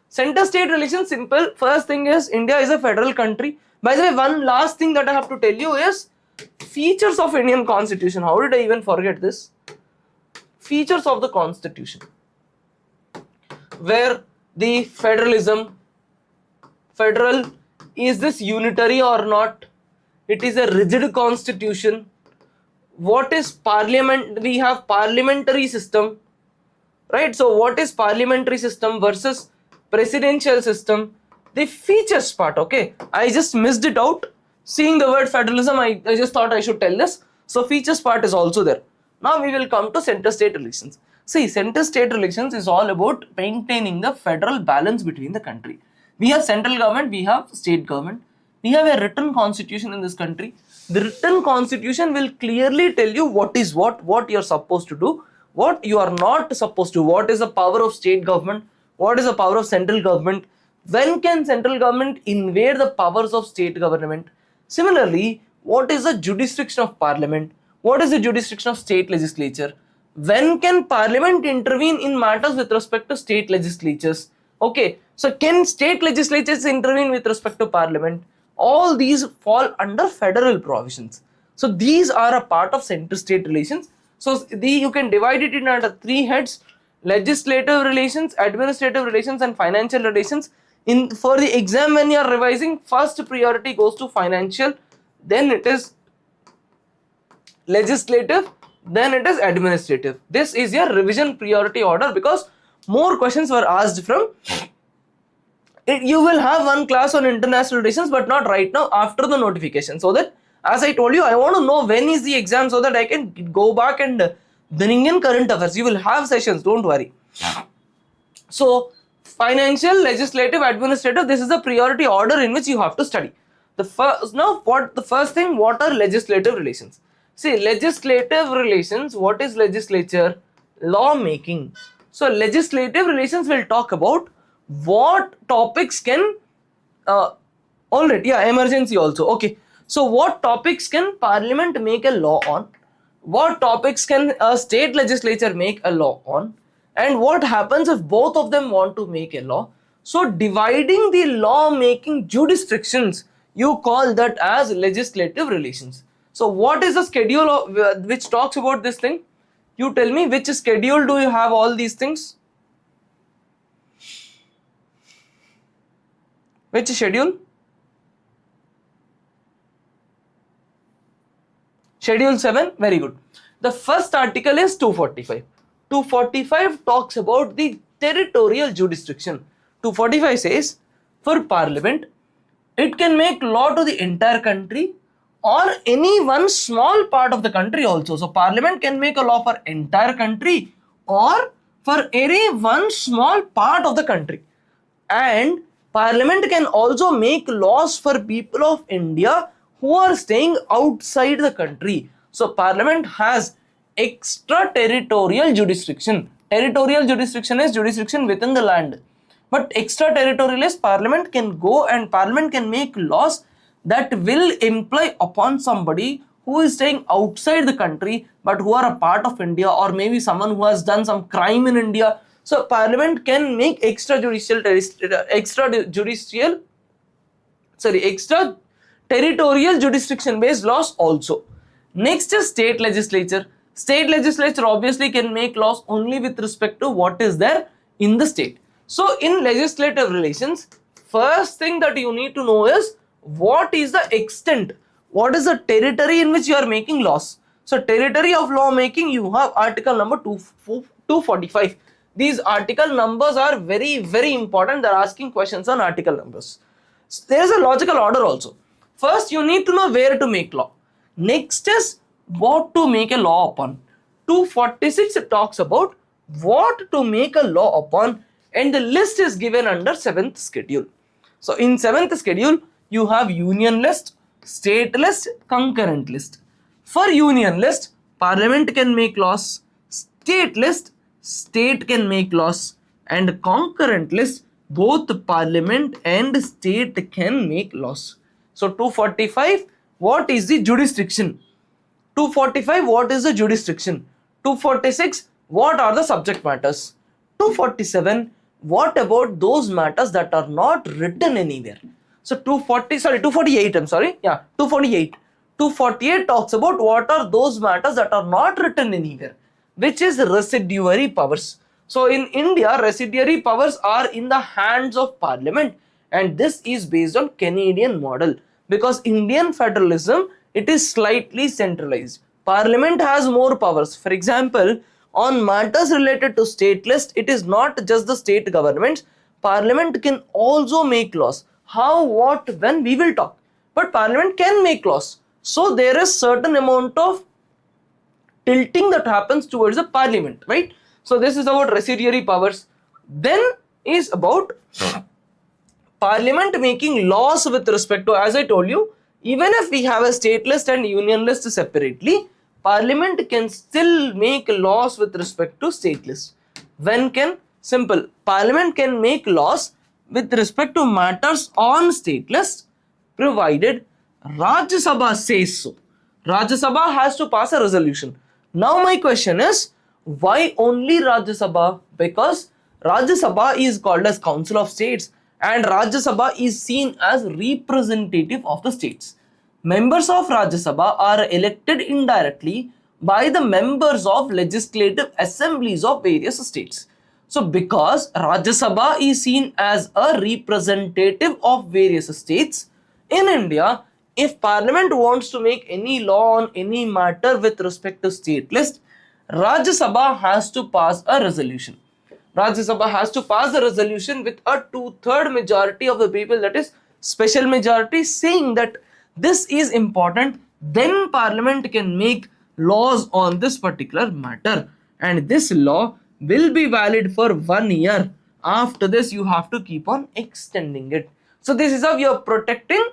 Center-state relations, simple. First thing is, India is a federal country. By the way, one last thing that I have to tell you is features of Indian Constitution. How did I even forget this? Features of the Constitution, where the federalism, federal, is this unitary or not? It is a rigid constitution. What is parliament? We have parliamentary system, right? So what is parliamentary system versus presidential system? The features part, okay, I just missed it out. Seeing the word federalism, I just thought I should tell this. So features part is also there. Now we will come to center-state relations. See, center-state relations is all about maintaining the federal balance between the country. We have central government, we have state government. We have a written constitution in this country. The written constitution will clearly tell you what is what you are supposed to do, what you are not supposed to, what is the power of state government, what is the power of central government, when can central government invade the powers of state government. Similarly, what is the jurisdiction of parliament, what is the jurisdiction of state legislature, when can parliament intervene in matters with respect to state legislatures. Okay, so can state legislatures intervene with respect to parliament? All these fall under federal provisions. So these are a part of center-state relations. So you can divide it into 3 heads: legislative relations, administrative relations, and financial relations. For the exam, when you are revising, first priority goes to financial, then it is legislative, then it is administrative. This is your revision priority order, because more questions were asked from it. You will have one class on international relations, but not right now, after the notification. So that, as I told you, I want to know when is the exam, so that I can go back and bring in current affairs. You will have sessions, don't worry. So financial, legislative, administrative, this is the priority order in which you have to study. The first thing, what are legislative relations? See, legislative relations, what is legislature? Law making. So legislative relations will talk about what topics can emergency also. Okay, so what topics can parliament make a law on, what topics can a state legislature make a law on, and what happens if both of them want to make a law. So dividing the law making jurisdictions, you call that as legislative relations. So what is the schedule of, which talks about this thing? You tell me, which schedule do you have all these things? Which schedule? Schedule 7, very good. The first article is 245. 245 talks about the territorial jurisdiction. 245 says for parliament, it can make law to the entire country or any one small part of the country also. So parliament can make a law for entire country or for any one small part of the country. And parliament can also make laws for people of India who are staying outside the country. So parliament has extraterritorial jurisdiction. Territorial jurisdiction is jurisdiction within the land. But extraterritorial is parliament can go and parliament can make laws that will imply upon somebody who is staying outside the country but who are a part of India, or maybe someone who has done some crime in India. So parliament can make extraterritorial jurisdiction based laws also. Next is state legislature. State legislature obviously can make laws only with respect to what is there in the state. So in legislative relations, first thing that you need to know is what is the extent, what is the territory in which you are making laws. So territory of law making, you have article number 245. These article numbers are very, very important. They're asking questions on article numbers. So there is a logical order also. First, you need to know where to make law. Next is what to make a law upon. 246 talks about what to make a law upon, and the list is given under 7th schedule. So in 7th schedule, you have union list, state list, concurrent list. For union list, parliament can make laws. State list, state can make laws. And concurrent list, both parliament and state can make laws. So 245, what is the jurisdiction? 245, what is the jurisdiction? 246, what are the subject matters? 247, what about those matters that are not written anywhere? So 248, I'm sorry. Yeah, 248. 248 talks about what are those matters that are not written anywhere, which is residuary powers. So in India, residuary powers are in the hands of parliament, and this is based on Canadian model, because Indian federalism, it is slightly centralized. Parliament has more powers. For example, on matters related to state list, it is not just the state governments. Parliament can also make laws. How, what, when, we will talk. But parliament can make laws. So there is certain amount of tilting that happens towards the parliament, right? So this is about residuary powers. Then is about parliament making laws with respect to, as I told you, even if we have a state list and union list separately, parliament can still make laws with respect to state list. When can? Simple. Parliament can make laws with respect to matters on state list, provided Rajya Sabha says so. Rajya Sabha has to pass a resolution. Now my question is, why only Rajya Sabha? Because Rajya Sabha is called as Council of States, and Rajya Sabha is seen as representative of the states. Members of Rajya Sabha are elected indirectly by the members of legislative assemblies of various states. So because Rajya Sabha is seen as a representative of various states, in India, if Parliament wants to make any law on any matter with respect to state list, Rajya Sabha has to pass a resolution. Rajya Sabha has to pass a resolution with a 2/3 majority of the people, that is special majority, saying that this is important. Then Parliament can make laws on this particular matter, and this law will be valid for 1 year. After this, you have to keep on extending it. So this is how you are protecting.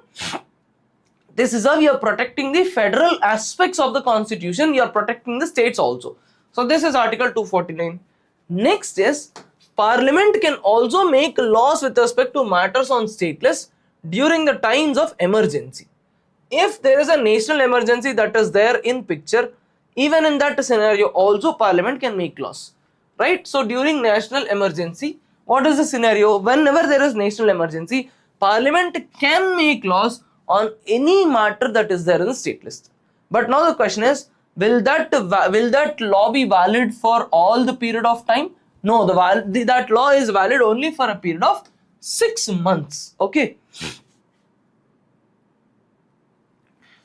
This is how you are protecting the federal aspects of the constitution. You are protecting the states also. So this is Article 249. Next is, Parliament can also make laws with respect to matters on state list during the times of emergency. If there is a national emergency that is there in picture, even in that scenario also Parliament can make laws, right? So during national emergency, what is the scenario? Whenever there is national emergency, Parliament can make laws on any matter that is there in the state list. But now the question is, will that law be valid for all the period of time? No, that law is valid only for a period of 6 months. Okay.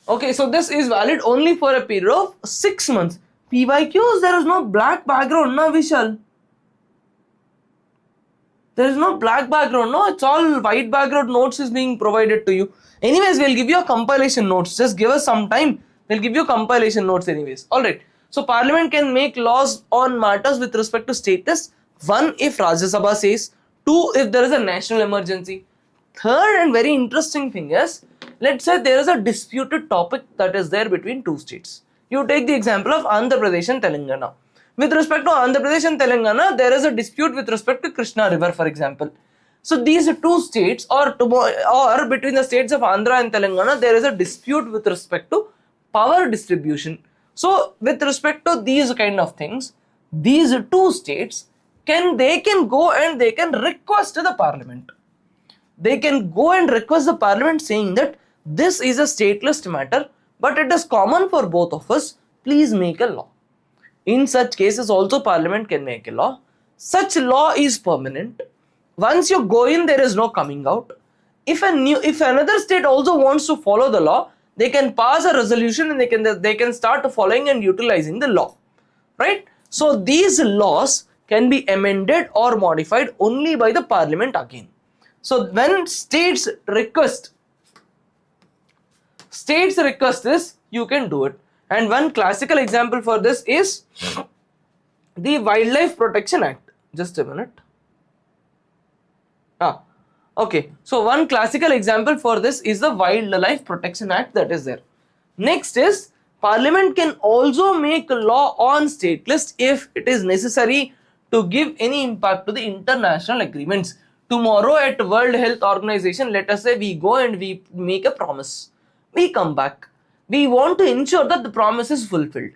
Okay, so this is valid only for a period of 6 months. PYQs, there is no black background, na Vishal? There is no black background, no, it's all white background notes is being provided to you. Anyways, we'll give you a compilation notes. Just give us some time. We'll give you compilation notes anyways. Alright. So Parliament can make laws on matters with respect to status. 1, if Rajya Sabha says. 2, if there is a national emergency. Third and very interesting thing is, let's say there is a disputed topic that is there between two states. You take the example of Andhra Pradesh and Telangana. With respect to Andhra Pradesh and Telangana, there is a dispute with respect to Krishna River, for example. So these two states, or between the states of Andhra and Telangana, there is a dispute with respect to power distribution. So with respect to these kind of things, these two states can go and they can request the Parliament. They can go and request the Parliament saying that this is a stateless matter, but it is common for both of us. Please make a law. In such cases also Parliament can make a law. Such law is permanent. Once you go in, there is no coming out. If another state also wants to follow the law, they can pass a resolution and they can start following and utilizing the law, right? So these laws can be amended or modified only by the Parliament again. So when states request this, you can do it. And one classical example for this is the Wildlife Protection Act. Just a minute. Okay. So one classical example for this is the Wildlife Protection Act that is there. Next is Parliament can also make a law on stateless if it is necessary to give any impact to the international agreements. Tomorrow at World Health Organization, let us say we go and we make a promise. We come back. We want to ensure that the promise is fulfilled.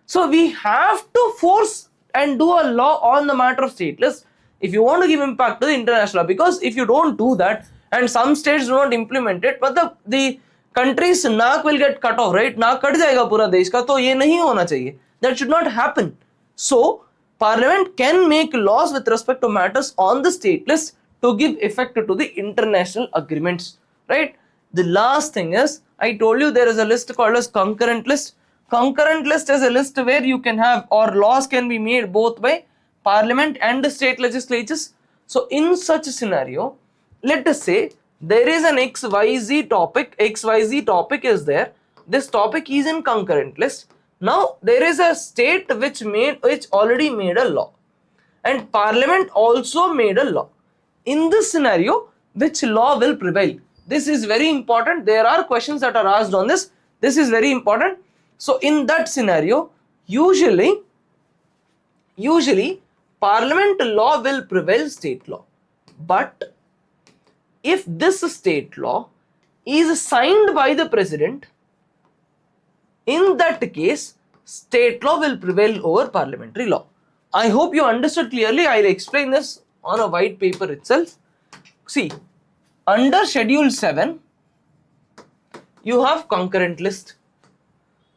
So we have to force and do a law on the matter of stateless if you want to give impact to the international law, because if you don't do that and some states do not implement it, but the country's naak will get cut off, right? Naak cut jayega pura desh ka, to ye nahi hona chahiye. That should not happen. So Parliament can make laws with respect to matters on the stateless to give effect to the international agreements, right? The last thing is, I told you there is a list called as concurrent list. Concurrent list is a list where you can have, or laws can be made both by Parliament and the state legislatures. So in such a scenario, let us say there is an XYZ topic is there. This topic is in concurrent list. Now there is a state which already made a law, and Parliament also made a law. In this scenario, which law will prevail? This is very important. There are questions that are asked on this. This is very important. So in that scenario, usually Parliament law will prevail state law. But if this state law is signed by the President, in that case, state law will prevail over parliamentary law. I hope you understood clearly. I will explain this on a white paper itself. See, under Schedule 7, you have concurrent list.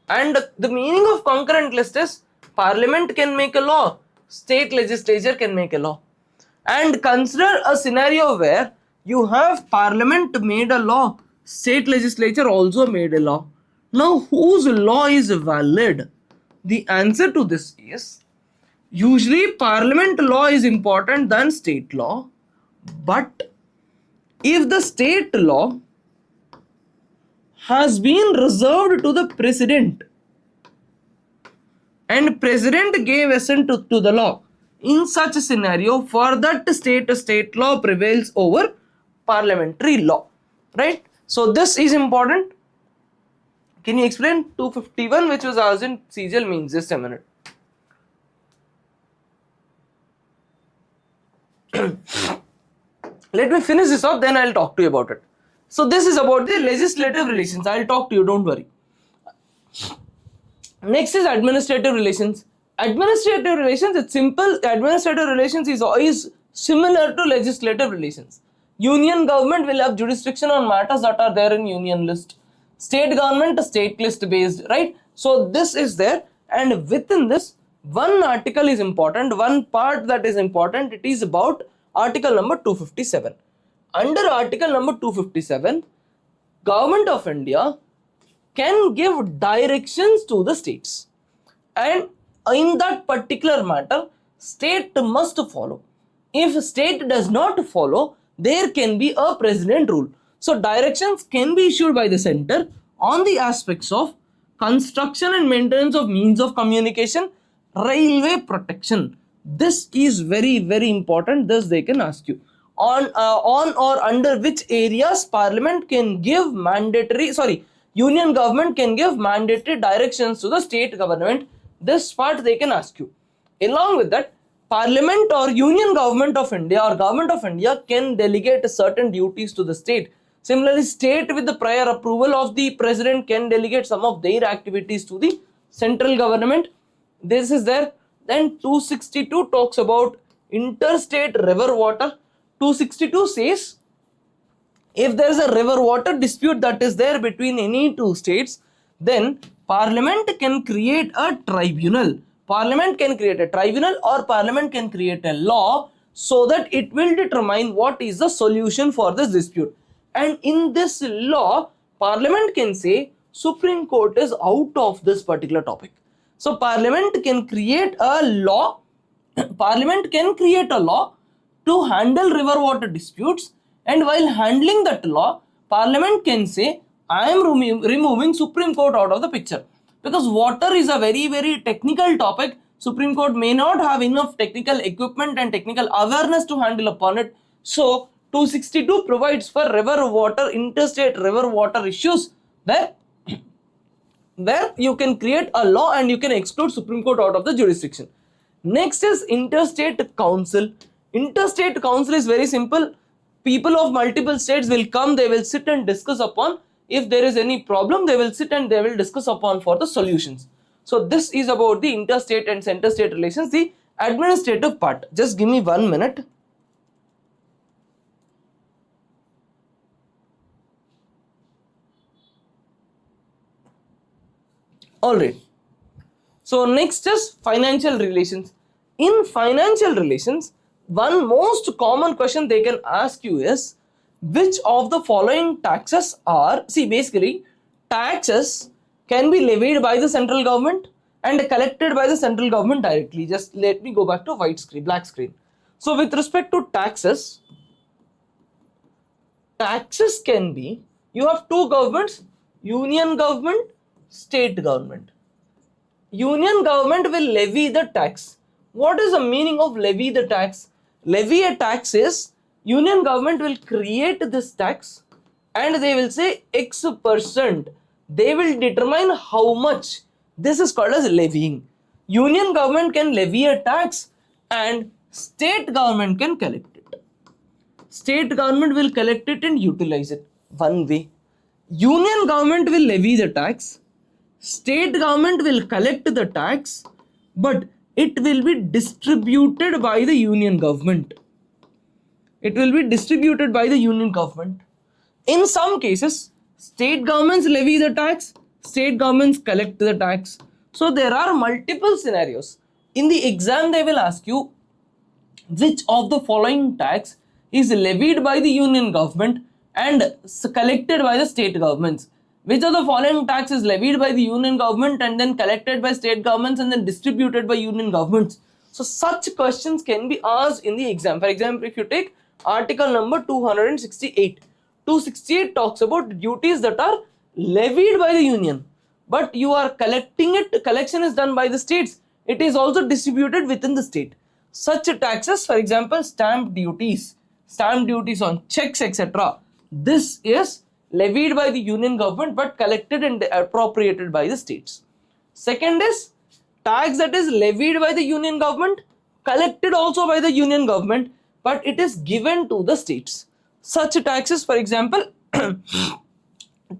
And the meaning of concurrent list is Parliament can make a law, state legislature can make a law. And consider a scenario where you have Parliament made a law, state legislature also made a law. Now, whose law is valid? The answer to this is, usually Parliament law is important than state law. But if the state law has been reserved to the President and President gave assent to the law, in such a scenario, for that state law prevails over parliamentary law, right? So this is important. Can you explain 251 which was asked in CHSL means? Just a minute. Let me finish this off, then I'll talk to you about it. So this is about the legislative relations. I'll talk to you, don't worry. Next is administrative relations. Administrative relations, it's simple. Administrative relations is similar to legislative relations. Union government will have jurisdiction on matters that are there in union list. State government, state list based, right? So this is there, and within this, one article is important, one part that is important. It is about article number 257. Under article number 257, Government of India can give directions to the states, and in that particular matter, state must follow. If state does not follow, there can be a president rule. So directions can be issued by the center on the aspects of construction and maintenance of means of communication, railway protection. This is very important. This they can ask you on or under which areas parliament can give mandatory, sorry, union government can give mandatory directions to the state government. This part they can ask you. Along with that, Parliament or Union Government of India or Government of India can delegate certain duties to the state. Similarly, state with the prior approval of the president can delegate some of their activities to the central government. This is there. Then 262 talks about interstate river water. 262 says if there is a river water dispute that is there between any two states, then Parliament can create a tribunal. Parliament can create a tribunal or Parliament can create a law so that it will determine what is the solution for this dispute. And in this law, Parliament can say Supreme Court is out of this particular topic. So Parliament can create a law. Parliament can create a law to handle river water disputes, and while handling that law, Parliament can say I am removing Supreme Court out of the picture. Because water is a very technical topic, Supreme Court may not have enough technical equipment and technical awareness to handle upon it. So 262 provides for river water, interstate river water issues where you can create a law and you can exclude Supreme Court out of the jurisdiction. Next is interstate council. Interstate council is very simple. People of multiple states will come, they will sit and discuss upon. If there is any problem, they will sit and they will discuss upon for the solutions. So this is about the interstate and center-state relations, the administrative part. Just give me 1 minute. Alright. So next is financial relations. In financial relations, one most common question they can ask you is, which of the following taxes are, see basically taxes can be levied by the central government and collected by the central government directly. Just let me go back to black screen. So with respect to taxes can be, you have two governments, union government, state government. Union government will levy the tax. What is the meaning of levy the tax? Levy a tax is union government will create this tax and they will say X%. They will determine how much. This is called as levying. Union government can levy a tax and state government can collect it. State government will collect it and utilize it. One way. Union government will levy the tax. State government will collect the tax, but it will be distributed by the union government. It will be distributed by the union government. In some cases, state governments levy the tax, state governments collect the tax. So there are multiple scenarios. In the exam, they will ask you which of the following tax is levied by the union government and collected by the state governments. Which of the following tax is levied by the union government and then collected by state governments and then distributed by union governments. So such questions can be asked in the exam. For example, if you take article number 268. 268 talks about duties that are levied by the union, but you are collecting it. Collection is done by the states. It is also distributed within the state. Such taxes, for example, stamp duties on checks, etc. This is levied by the union government but collected and appropriated by the states. Second is tax that is levied by the union government, collected also by the union government, but it is given to the states. Such taxes, for example,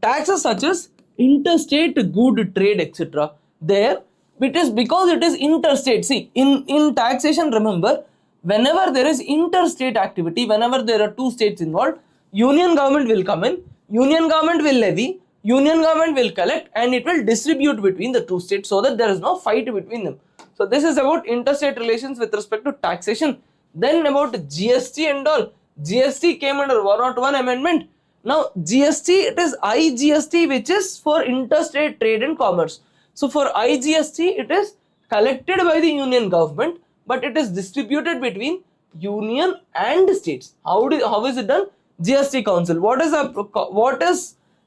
taxes such as interstate good trade, etc. There, it is because it is interstate. See, in taxation, remember, whenever there is interstate activity, whenever there are two states involved, union government will come in, union government will levy, union government will collect, and it will distribute between the two states so that there is no fight between them. So this is about interstate relations with respect to taxation. Then about GST and all. GST came under 101 amendment. Now GST, it is IGST, which is for interstate trade and commerce. So for IGST, it is collected by the union government, but it is distributed between union and states. How is it done? GST council. What is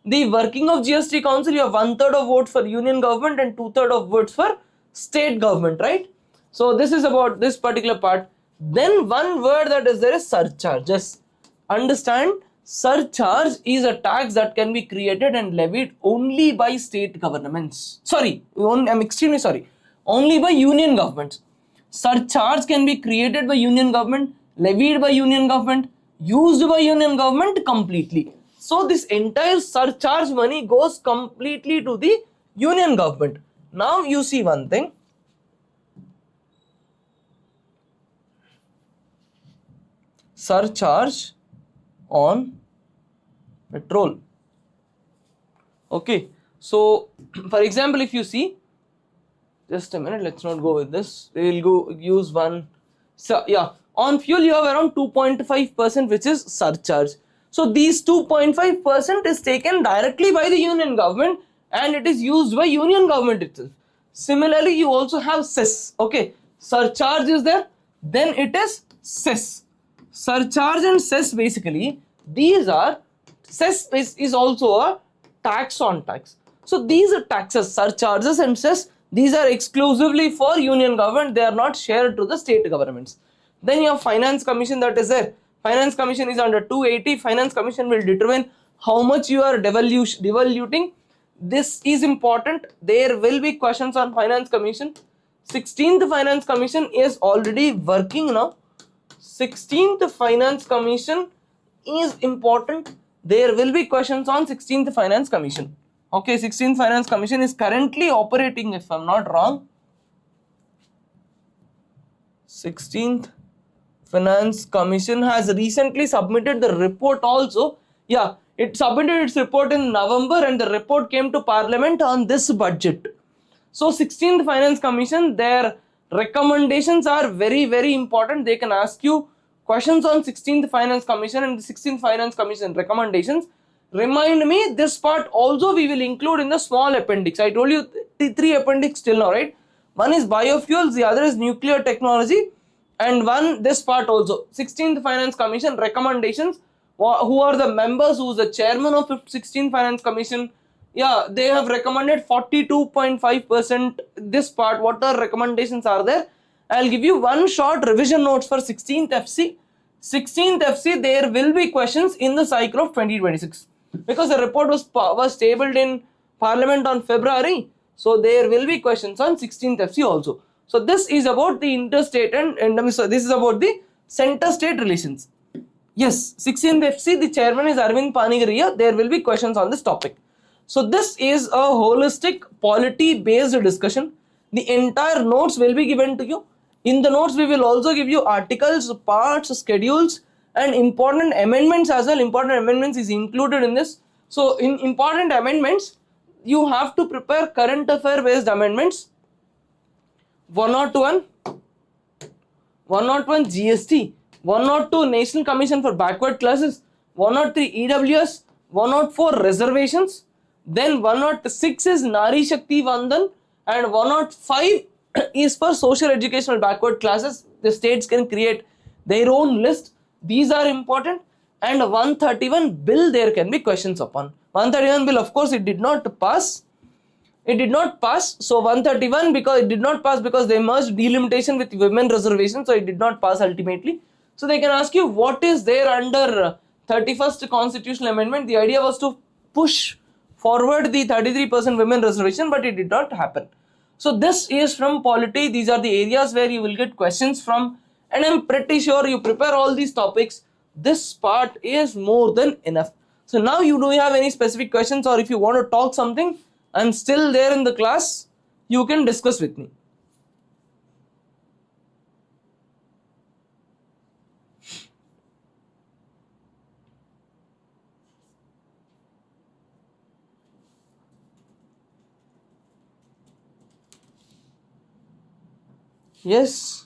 the working of GST council? You have 1/3 of votes for union government and 2/3 of votes for state government, right? So this is about this particular part. Then one word that is there is surcharge. Just understand, surcharge is a tax that can be created and levied only by state governments. I'm extremely sorry. Only by union governments. Surcharge can be created by union government, levied by union government, used by union government completely. So this entire surcharge money goes completely to the union government. Now you see one thing. Surcharge on petrol. Okay, so for example, if you see, just a minute, let's not go with this. We will go use one. So yeah, on fuel you have around 2.5%, which is surcharge. So these 2.5% is taken directly by the union government and it is used by union government itself. Similarly, you also have cess. Okay, surcharge is there, then it is cess. Surcharge and cess, basically these are, cess is also a tax on tax. So these are taxes, surcharges and cess. These are exclusively for union government. They are not shared to the state governments. Then you have finance commission that is there. Finance commission is under 280. Finance commission will determine how much you are devoluting. This is important. There will be questions on finance commission. 16th finance commission is already working now. 16th finance commission is important. There will be questions on 16th finance commission. Okay, 16th finance commission is currently operating, if I'm not wrong. 16th finance commission has recently submitted the report also. Yeah, it submitted its report in November and the report came to parliament on this budget. So 16th finance commission, their recommendations are very, very important. They can ask you questions on 16th finance commission and the 16th finance commission recommendations. Remind me, this part also we will include in the small appendix. I told you three appendix till now, right? One is biofuels, the other is nuclear technology, and one this part also. 16th finance commission recommendations. Who are the members? Who is the chairman of 16th finance commission? Yeah, they have recommended 42.5%. This part, what are recommendations are there? I'll give you one short revision notes for 16th FC. 16th FC, there will be questions in the cycle of 2026 because the report was tabled in parliament on February. So there will be questions on 16th FC also. So this is about the interstate and this is about the center-state relations. Yes, 16th FC, the chairman is Arvind Panigariya. There will be questions on this topic. So this is a holistic polity-based discussion. The entire notes will be given to you. In the notes, we will also give you articles, parts, schedules, and important amendments as well. Important amendments is included in this. So in important amendments, you have to prepare current affair based amendments. 101 GST, 102 National Commission for Backward Classes, 103 EWS, 104 reservations, then 106 is Nari Shakti Vandan, and 105 is for social educational backward classes. The states can create their own list. These are important. And 131 bill, there can be questions upon. 131 bill, of course, it did not pass. It did not pass. So 131, because it did not pass because they merged delimitation with women reservation. So it did not pass ultimately. So they can ask you what is there under 31st constitutional amendment. The idea was to push forward the 33% women reservation, but it did not happen. So this is from polity. These are the areas where you will get questions from, and I'm pretty sure you prepare all these topics. This part is more than enough. So now you do have any specific questions, or if you want to talk something, I'm still there in the class. You can discuss with me. Yes.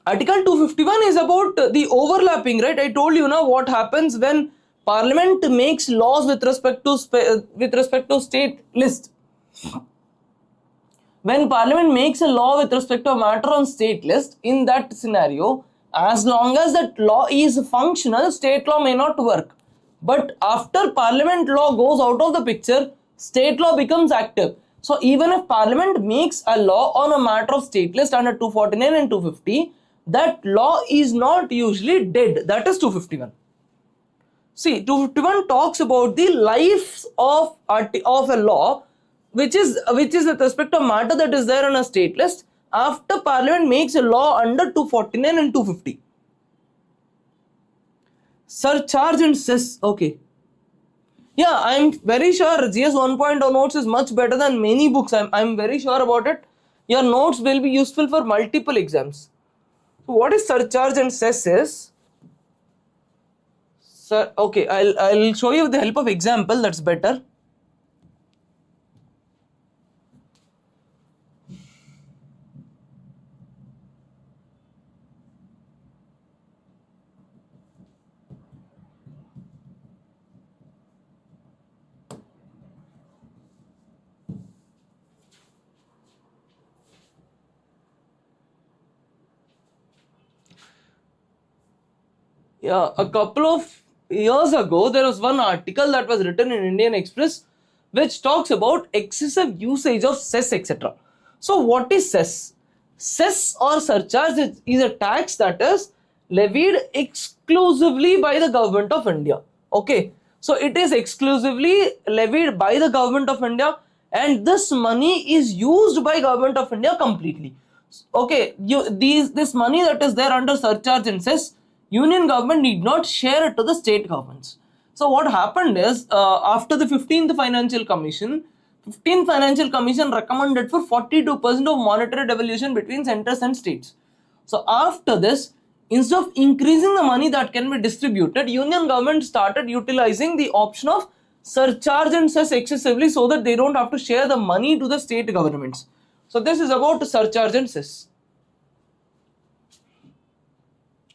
Article 251 is about the overlapping, right? I told you now what happens when Parliament makes laws with respect to state list. when parliament makes a law with respect to a matter on state list, in that scenario, as long as that law is functional, state law may not work. But after parliament law goes out of the picture, state law becomes active. So even if parliament makes a law on a matter of state list under 249 and 250, that law is not usually dead. That is 251. See, 251 talks about the life of a law which is with respect to a matter that is there on a state list after parliament makes a law under 249 and 250. Surcharge and cess. Okay. Yeah, I'm very sure GS 1.0 notes is much better than many books. I'm very sure about it. Your notes will be useful for multiple exams. So what is surcharge and cess is? Sir, okay, I'll show you with the help of example. That's better. Yeah, a couple of years ago, there was one article that was written in Indian Express which talks about excessive usage of cess, etc. So what is cess? Cess or surcharge is a tax that is levied exclusively by the government of India. Okay, so it is exclusively levied by the government of India, and this money is used by government of India completely. Okay, this money that is there under surcharge and cess, union government need not share it to the state governments. So what happened is, after the 15th Financial Commission, 15th Financial Commission recommended for 42% of monetary devolution between centers and states. So after this, instead of increasing the money that can be distributed, union government started utilizing the option of surcharge and cess excessively so that they don't have to share the money to the state governments. So this is about surcharge and cess.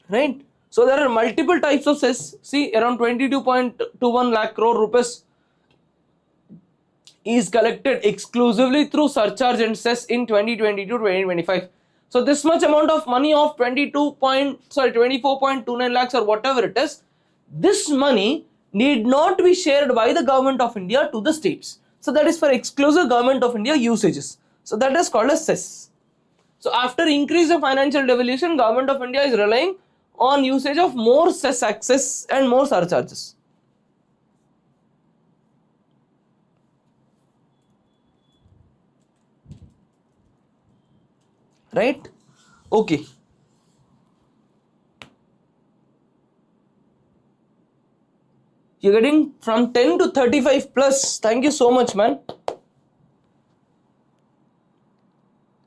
Right? So there are multiple types of cess. See, around 22.21 lakh crore rupees is collected exclusively through surcharge and cess in 2022-2025. So this much amount of money of 24.29 lakhs or whatever it is, this money need not be shared by the government of India to the states. So that is for exclusive government of India usages. So that is called as cess. So after increase of financial devolution, government of India is relying on usage of more cess access and more surcharges. Right? Okay. You're getting from 10 to 35 plus. Thank you so much, man.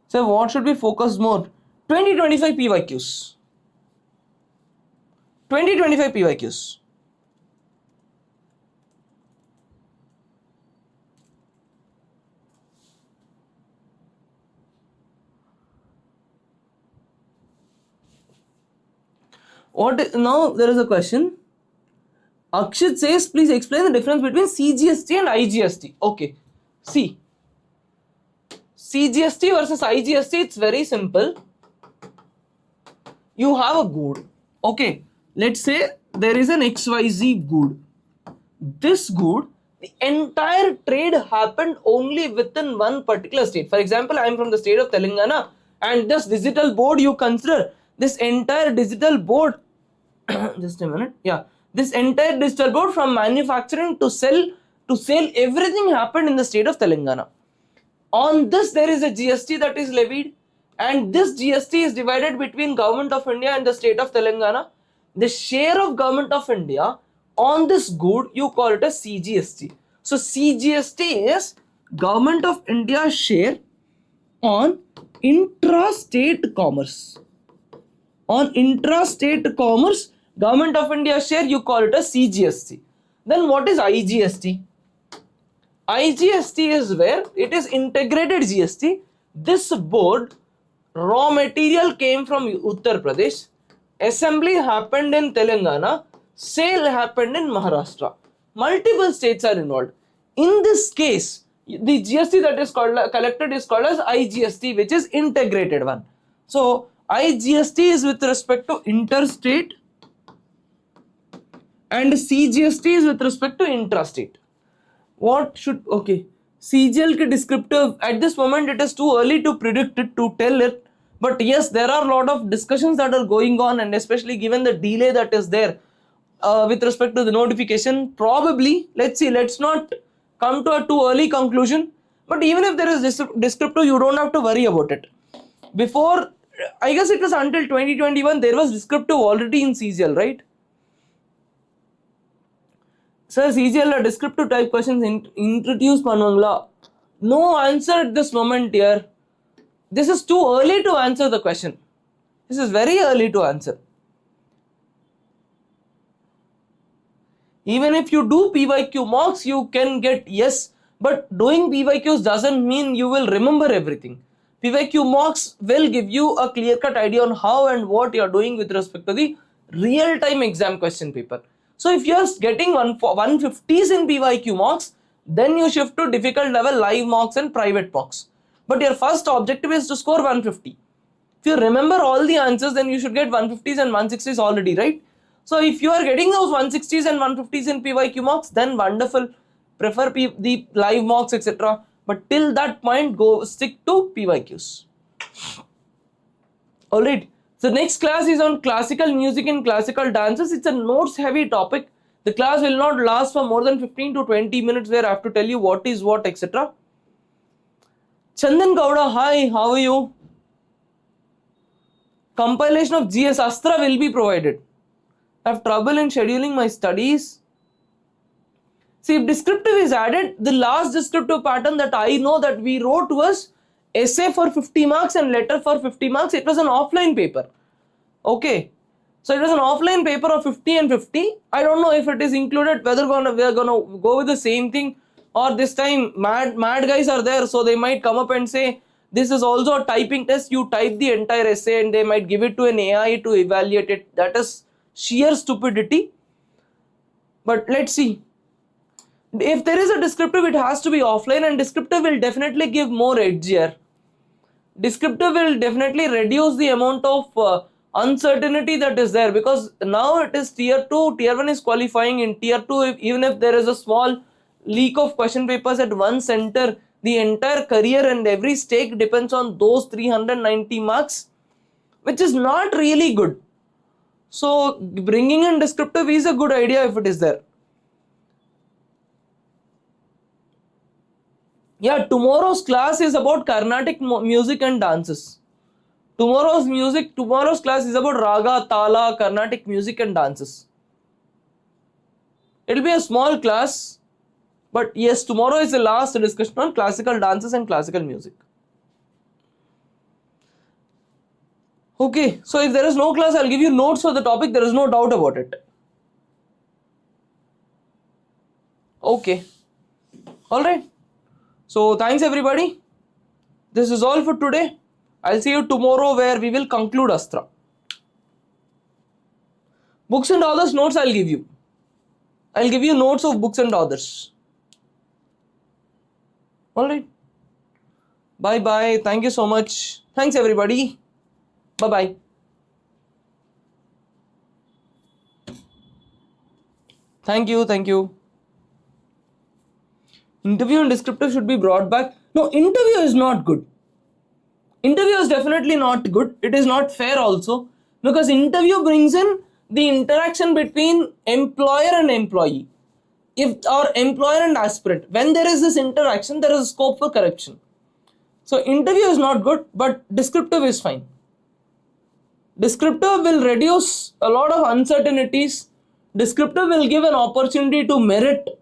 So what should we focus more? 2025 PYQs. 2025 PYQs. Now there is a question. Akshit says, please explain the difference between CGST and IGST. Okay. See, CGST versus IGST, it's very simple. You have a good. Okay. Let's say there is an XYZ good. This good, the entire trade happened only within one particular state. For example, I am from the state of Telangana, and this digital board, you consider this entire digital board, just a minute, yeah, this entire digital board from manufacturing to sale, everything happened in the state of Telangana. On this, there is a GST that is levied, and this GST is divided between government of India and the state of Telangana. The share of government of India on this good, you call it as CGST. So CGST is government of India share on intrastate commerce. On intrastate commerce, government of India share, you call it as CGST. Then what is IGST? IGST is where it is integrated GST. This board, raw material came from Uttar Pradesh, assembly happened in Telangana, sale happened in Maharashtra. Multiple states are involved. In this case, The GST that is collected is called as IGST, which is integrated one. So IGST is with respect to interstate and CGST is with respect to intrastate. What should, okay, CGL ke descriptive, at this moment it is too early to predict it, to tell it, but yes, there are a lot of discussions that are going on, and especially given the delay that is there with respect to the notification, probably, let's see, let's not come to a too early conclusion, but even if there is descriptive, you don't have to worry about it. Before, I guess it was until 2021, there was descriptive already in CGL, right? Sir, CGL descriptive type questions introduced Panwangla. No answer at this moment here. This is too early to answer the question. This is very early to answer. Even if you do PYQ mocks, you can get yes, but doing PYQs doesn't mean you will remember everything. PYQ mocks will give you a clear-cut idea on how and what you are doing with respect to the real-time exam question paper. So if you are getting 150s in PYQ mocks, then you shift to difficult level live mocks and private mocks. But your first objective is to score 150. If you remember all the answers, then you should get 150s and 160s already, right? So if you are getting those 160s and 150s in PYQ mocks, then wonderful. Prefer the live mocks, etc. But till that point, go stick to PYQs. Alright. So next class is on classical music and classical dances. It's a notes heavy topic. The class will not last for more than 15 to 20 minutes where I have to tell you what is what, etc. Chandan Gowda, hi, how are you? Compilation of GS ASTRA will be provided. I have trouble in scheduling my studies. See, if descriptive is added, the last descriptive pattern that I know that we wrote was essay for 50 marks and letter for 50 marks. It was an offline paper. Okay. So it was an offline paper of 50 and 50. I don't know if it is included, whether we are gonna go with the same thing, or this time mad guys are there, so they might come up and say this is also a typing test. You type the entire essay and they might give it to an AI to evaluate it. That is sheer stupidity. But let's see. If there is a descriptive, it has to be offline, and descriptive will definitely give more edge here. Descriptive will definitely reduce the amount of uncertainty that is there, because now it is tier 2, tier 1 is qualifying. In tier 2, even if there is a small leak of question papers at one center, the entire career and every stake depends on those 390 marks, which is not really good. So bringing in descriptive is a good idea if it is there. Yeah, tomorrow's class is about Carnatic music and dances. Tomorrow's class is about Raga, Tala, Carnatic music and dances. It will be a small class, but yes, tomorrow is the last discussion on classical dances and classical music. Okay, so if there is no class, I'll give you notes for the topic. There is no doubt about it. Okay. Alright. So thanks everybody. This is all for today. I'll see you tomorrow where we will conclude Astra. Books and authors notes I'll give you. I'll give you notes of books and authors. Alright. Bye bye. Thank you so much. Thanks everybody. Bye bye. Thank you. Thank you. Interview and descriptive should be brought back. No, interview is not good. Interview is definitely not good. It is not fair also, because interview brings in the interaction between employer and employee, or employer and aspirant. When there is this interaction, there is a scope for correction. So interview is not good, but descriptive is fine. Descriptive will reduce a lot of uncertainties. Descriptive will give an opportunity to merit.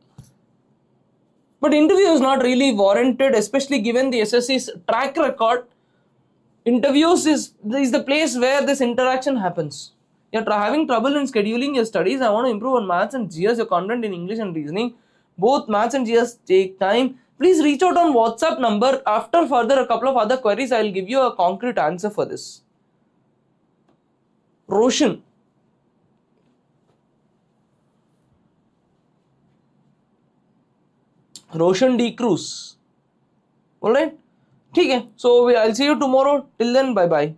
But interview is not really warranted, especially given the SSC's track record. Interviews is the place where this interaction happens. You're having trouble in scheduling your studies. I want to improve on maths and GS. You're confident in English and reasoning. Both maths and GS take time. Please reach out on WhatsApp number. After further a couple of other queries, I will give you a concrete answer for this. Roshan. Roshan D. Cruz. Alright, ठीक है. So I'll see you tomorrow. Till then, bye bye.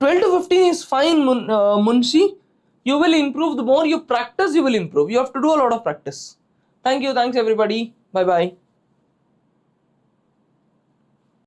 12 to 15 is fine, Munshi. You will improve. The more you practice, you will improve. You have to do a lot of practice. Thank you. Thanks everybody. Bye bye.